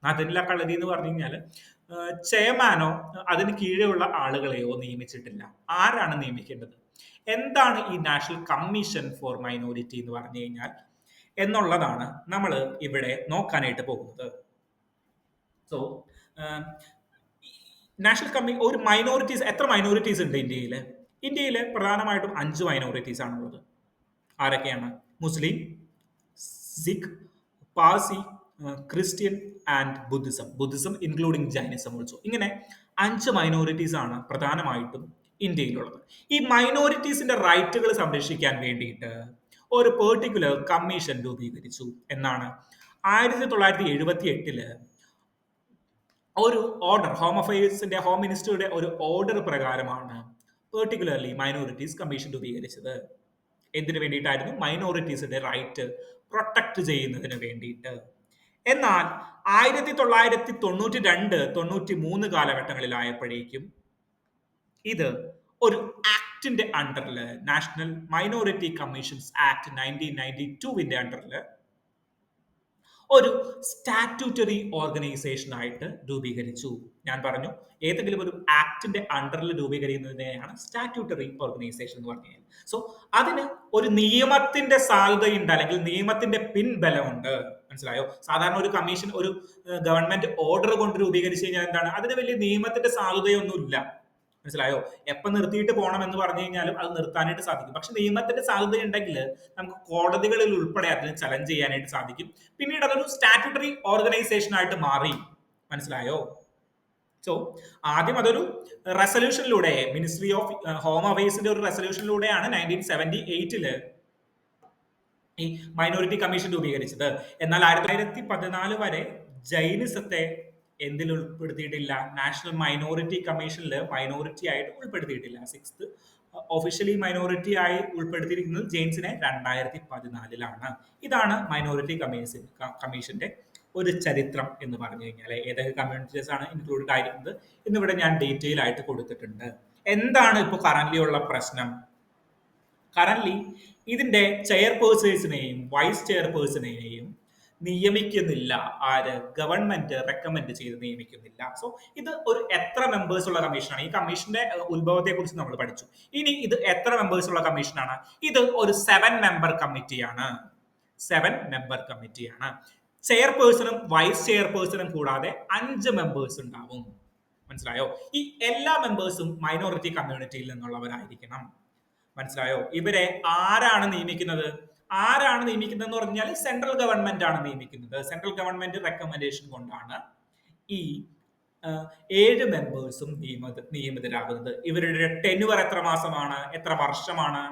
നാഥനില്ലാ കളരി എന്ന് പറഞ്ഞു കഴിഞ്ഞാൽ ചെയർമാനോ അതിന് കീഴെയുള്ള ആളുകളെയോ നിയമിച്ചിട്ടില്ല. ആരാണ് നിയമിക്കേണ്ടത്? എന്താണ് ഈ നാഷണൽ കമ്മീഷൻ ഫോർ മൈനോറിറ്റി എന്ന് പറഞ്ഞു കഴിഞ്ഞാൽ എന്നുള്ളതാണ് നമ്മൾ ഇവിടെ നോക്കാനായിട്ട് പോകുന്നത്. സോ നാഷണൽ ഒരു മൈനോറിറ്റീസ്, എത്ര മൈനോറിറ്റീസ് ഉണ്ട് ഇന്ത്യയിൽ? ഇന്ത്യയിൽ പ്രധാനമായിട്ടും 5 മൈനോറിറ്റീസ് ആണുള്ളത്. ആരൊക്കെയാണ്? Muslim, Sikh, Parsi, Christian and Buddhism including Jainism also. ഇങ്ങനെ 5 മൈനോറിറ്റീസ് ആണ് പ്രധാനമായിട്ടും ഇന്ത്യയിലുള്ളത്. ഈ മൈനോറിറ്റീസിന്റെ റൈറ്റുകൾ സംരക്ഷിക്കാൻ വേണ്ടിയിട്ട് ഒരു പെർട്ടിക്കുലർ കമ്മീഷൻ രൂപീകരിച്ചു. എന്നാണ് 1978 ഒരു ഓർഡർ ഹോം മിനിസ്റ്ററുടെ ഒരു ഓർഡർ പ്രകാരമാണ് പെർട്ടിക്കുലർലി മൈനോറിറ്റീസ് കമ്മീഷൻ രൂപീകരിച്ചത്. എന്തിനു വേണ്ടിയിട്ടായിരുന്നു? മൈനോറിറ്റീസിന്റെ റൈറ്റ് പ്രൊട്ടക്ട് ചെയ്യുന്നതിന് വേണ്ടിയിട്ട്. എന്നാൽ 1992-93 കാലഘട്ടങ്ങളിലായപ്പോഴേക്കും ഇത് ഒരു ആക്ടിന്റെ അണ്ടറിൽ, നാഷണൽ മൈനോറിറ്റി കമ്മീഷൻസ് ആക്ട് 1992 അണ്ടറിൽ ഒരു സ്റ്റാറ്റ്യൂട്ടറി ഓർഗനൈസേഷൻ ആയിട്ട് രൂപീകരിച്ചു. ഞാൻ പറഞ്ഞു, ഏതെങ്കിലും ഒരു ആക്ടിന്റെ അണ്ടറിൽ രൂപീകരിക്കുന്നതിനെയാണ് സ്റ്റാറ്റ്യൂട്ടറി ഓർഗനൈസേഷൻ എന്ന് പറഞ്ഞു കഴിഞ്ഞാൽ. സോ അതിന് ഒരു നിയമത്തിന്റെ സാധ്യതയുണ്ട്, അല്ലെങ്കിൽ നിയമത്തിന്റെ പിൻബലമുണ്ട്. മനസ്സിലായോ? സാധാരണ ഒരു കമ്മീഷൻ, ഒരു ഗവൺമെന്റ് ഓർഡർ കൊണ്ട് രൂപീകരിച്ചു കഴിഞ്ഞാൽ എന്താണ്, അതിന് വലിയ നിയമത്തിന്റെ സാധ്യതയൊന്നുമില്ല. മനസ്സിലായോ? എപ്പം നിർത്തിയിട്ട് പോകണം എന്ന് പറഞ്ഞു കഴിഞ്ഞാലും അത് നിർത്താനായിട്ട് സാധിക്കും. പക്ഷെ നിയമത്തിന്റെ സാധ്യത ഉണ്ടെങ്കിൽ നമുക്ക് കോടതികളിൽ ഉൾപ്പെടെ അതിന് ചലഞ്ച് ചെയ്യാനായിട്ട് സാധിക്കും. പിന്നീട് അതൊരു സ്റ്റാറ്റ്യൂട്ടറി ഓർഗനൈസേഷൻ ആയിട്ട് മാറി. മനസ്സിലായോ? സോ ആദ്യം അതൊരു റെസൊല്യൂഷനിലൂടെ, മിനിസ്ട്രി ഓഫ് ഹോം അഫയേഴ്സിന്റെ ഒരു റെസൊല്യൂഷനിലൂടെയാണ് 1978 ഈ മൈനോറിറ്റി കമ്മീഷൻ രൂപീകരിച്ചത്. എന്നാൽ 2014 വരെ ജൈനിസത്തെ എന്തിൽ ഉൾപ്പെടുത്തിയിട്ടില്ല? നാഷണൽ മൈനോറിറ്റി കമ്മീഷനിൽ മൈനോറിറ്റി ആയിട്ട് ഉൾപ്പെടുത്തിയിട്ടില്ല. 6th ഒഫീഷ്യലി മൈനോറിറ്റി ആയി ഉൾപ്പെടുത്തിയിരിക്കുന്നത് ജെയിൻസിനെ 2014 ഇതാണ് മൈനോറിറ്റി കമ്മീഷന്റെ ഒരു ചരിത്രം എന്ന് പറഞ്ഞു കഴിഞ്ഞാൽ. ഏതൊക്കെ കമ്മ്യൂണിറ്റീസ് ആണ് ഇൻക്ലൂഡഡ് ആയിരിക്കുന്നത് എന്നിവിടെ ഞാൻ ഡീറ്റെയിൽ ആയിട്ട് കൊടുത്തിട്ടുണ്ട്. എന്താണ് ഇപ്പോൾ കറന്റ്ലി ഉള്ള പ്രശ്നം? കറന്റ്ലി ഇതിന്റെ ചെയർപേഴ്സേഴ്സിനെയും വൈസ് ചെയർപേഴ്സണെയും നിയമിക്കുന്നില്ല. ആര്? ഗവൺമെന്റ് റെക്കമെൻഡ് ചെയ്ത് നിയമിക്കുന്നില്ല. സോ ഇത് ഒരു എത്ര മെമ്പേഴ്സ് ഉള്ള കമ്മീഷനാണ്? ഈ കമ്മീഷന്റെ ഉത്ഭവത്തെ കുറിച്ച് നമ്മൾ പഠിച്ചു. ഇനി ഇത് എത്ര മെമ്പേഴ്സ് ഉള്ള കമ്മീഷനാണ്? ഇത് ഒരു 7 മെമ്പർ കമ്മിറ്റിയാണ്. 7 മെമ്പർ കമ്മിറ്റിയാണ്. ചെയർപേഴ്സണും വൈസ് ചെയർപേഴ്സണും കൂടാതെ 5 മെമ്പേഴ്സ് ഉണ്ടാവും. മനസ്സിലായോ? ഈ എല്ലാ മെമ്പേഴ്സും മൈനോറിറ്റി കമ്മ്യൂണിറ്റിയിൽ നിന്നുള്ളവരായിരിക്കണം. മനസ്സിലായോ? ഇവരെ ആരാണ് നിയമിക്കുന്നത്? ആരാണ് നിയമിക്കുന്നത് എന്ന് പറഞ്ഞാൽ സെൻട്രൽ ഗവൺമെന്റ് ആണ് നിയമിക്കുന്നത്. സെൻട്രൽ ഗവൺമെന്റ് റെക്കമെൻഡേഷൻ കൊണ്ടാണ് ഈ 7 മെമ്പേഴ്സും നിയമിതരാകുന്നത്. ഇവരുടെ ടെന്യുവർ എത്ര മാസമാണ്? എത്ര വർഷമാണ്?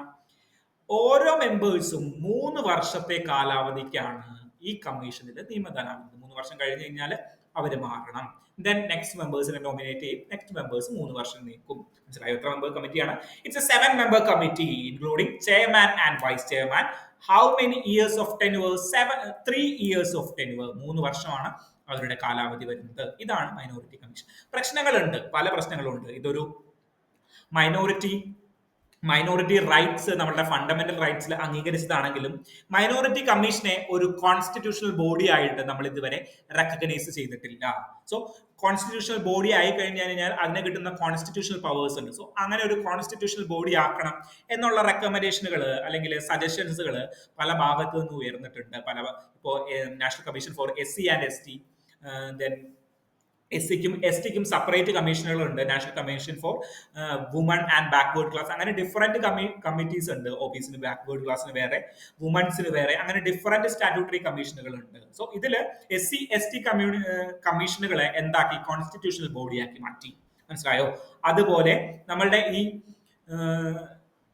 ഓരോ മെമ്പേഴ്സും 3 വർഷത്തെ കാലാവധിക്കാണ് ഈ കമ്മീഷനിൽ നിയമിതനാകുന്നത്. 3 വർഷം കഴിഞ്ഞ് കഴിഞ്ഞാൽ അവര് മാറണം. ദെൻ നെക്സ്റ്റ് മെമ്പേഴ്സിനെ നോമിനേറ്റ് ചെയ്യും. നെക്സ്റ്റ് മെമ്പേഴ്സ് 3 വർഷം നീക്കും. മനസ്സിലായോ? എത്ര മെമ്പർ കമ്മിറ്റിയാണ്? It's a 7 member committee including chairman and vice chairman. How many years of tenure? 3 years of tenure. 3 വർഷമാണ് അവരുടെ കാലാവധി വരുന്നത്. ഇതാണ് മൈനോറിറ്റി കമ്മീഷൻ. പ്രശ്നങ്ങളുണ്ട്, പല പ്രശ്നങ്ങളുണ്ട്. ഇതൊരു മൈനോറിറ്റി റൈറ്റ്സ് നമ്മുടെ ഫണ്ടമെന്റൽ റൈറ്റ്സിൽ അംഗീകരിച്ചതാണെങ്കിലും മൈനോറിറ്റി കമ്മീഷനെ ഒരു കോൺസ്റ്റിറ്റ്യൂഷണൽ ബോഡി ആയിട്ട് നമ്മൾ ഇതുവരെ റെക്കഗ്നൈസ് ചെയ്തിട്ടില്ല. സോ കോൺസ്റ്റിറ്റ്യൂഷണൽ ബോഡി ആയി കഴിഞ്ഞാൽ അതിന് കിട്ടുന്ന കോൺസ്റ്റിറ്റ്യൂഷണൽ പവേഴ്സ് ഉണ്ട്. സോ അങ്ങനെ ഒരു കോൺസ്റ്റിറ്റ്യൂഷണൽ ബോഡി ആക്കണം എന്നുള്ള റെക്കമെൻഡേഷനുകൾ അല്ലെങ്കിൽ സജഷൻസുകൾ പല ഭാഗത്തു നിന്ന് ഉയർന്നിട്ടുണ്ട്. ഇപ്പോൾ national commission for SC and ST, then SCക്കും STക്കും സെപ്പറേറ്റ് കമ്മീഷനുകളുണ്ട്. National commission for woman and backward class. അങ്ങനെ ഡിഫറെന്റ് കമ്മിറ്റീസ് ഉണ്ട്. OBCന് ബാക്ക്വേർഡ് ക്ലാസ്സിന് വേറെ, വുമൺസിന് വേറെ, അങ്ങനെ ഡിഫറെന്റ് സ്റ്റാറ്റ്യൂട്ടറി കമ്മീഷനുകൾ ഉണ്ട്. സോ ഇതില് SC ST കമ്മീഷനുകളെ എന്താക്കി? കോൺസ്റ്റിറ്റ്യൂഷണൽ ബോഡിയാക്കി മാറ്റി. മനസ്സിലായോ? അതുപോലെ നമ്മളുടെ ഈ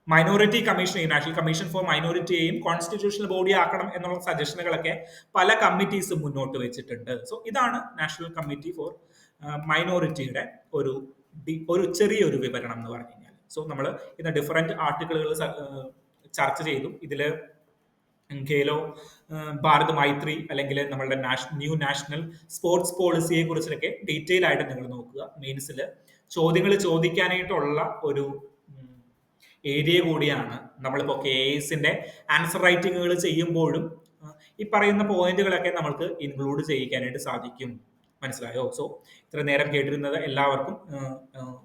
മൈനോറിറ്റി കമ്മീഷനെയും നാഷണൽ കമ്മീഷൻ ഫോർ മൈനോറിറ്റിയെയും കോൺസ്റ്റിറ്റ്യൂഷണൽ ബോഡി ആക്കണം എന്നുള്ള സജഷനുകളൊക്കെ പല കമ്മിറ്റീസും മുന്നോട്ട് വെച്ചിട്ടുണ്ട്. സോ ഇതാണ് നാഷണൽ കമ്മിറ്റി ഫോർ മൈനോറിറ്റിയുടെ ഒരു ചെറിയൊരു വിവരണം എന്ന് പറഞ്ഞു കഴിഞ്ഞാൽ. സോ നമ്മൾ ഇന്ന് ഡിഫറെന്റ് ആർട്ടിക്കിളുകൾ ചർച്ച ചെയ്തു. ഇതിൽ ഖേലോ ഭാരത് മൈത്രി അല്ലെങ്കിൽ നമ്മളുടെ ന്യൂ നാഷണൽ സ്പോർട്സ് പോളിസിയെ കുറിച്ചൊക്കെ ഡീറ്റെയിൽ ആയിട്ട് നിങ്ങൾ നോക്കുക. മെയിൻസിൽ ചോദ്യങ്ങൾ ചോദിക്കാനായിട്ടുള്ള ഒരു ഏരിയ കൂടിയാണ്. നമ്മളിപ്പോൾ KASന്റെ ആൻസർ റൈറ്റിങ്ങുകൾ ചെയ്യുമ്പോഴും ഈ പറയുന്ന പോയിന്റുകളൊക്കെ നമ്മൾക്ക് ഇൻക്ലൂഡ് ചെയ്യിക്കാനായിട്ട് സാധിക്കും. മനസ്സിലായോ? സോ ഇത്ര നേരം കേട്ടിരുന്നത് എല്ലാവർക്കും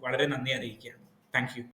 വളരെ നന്ദി അറിയിക്കുകയാണ്. Thank you.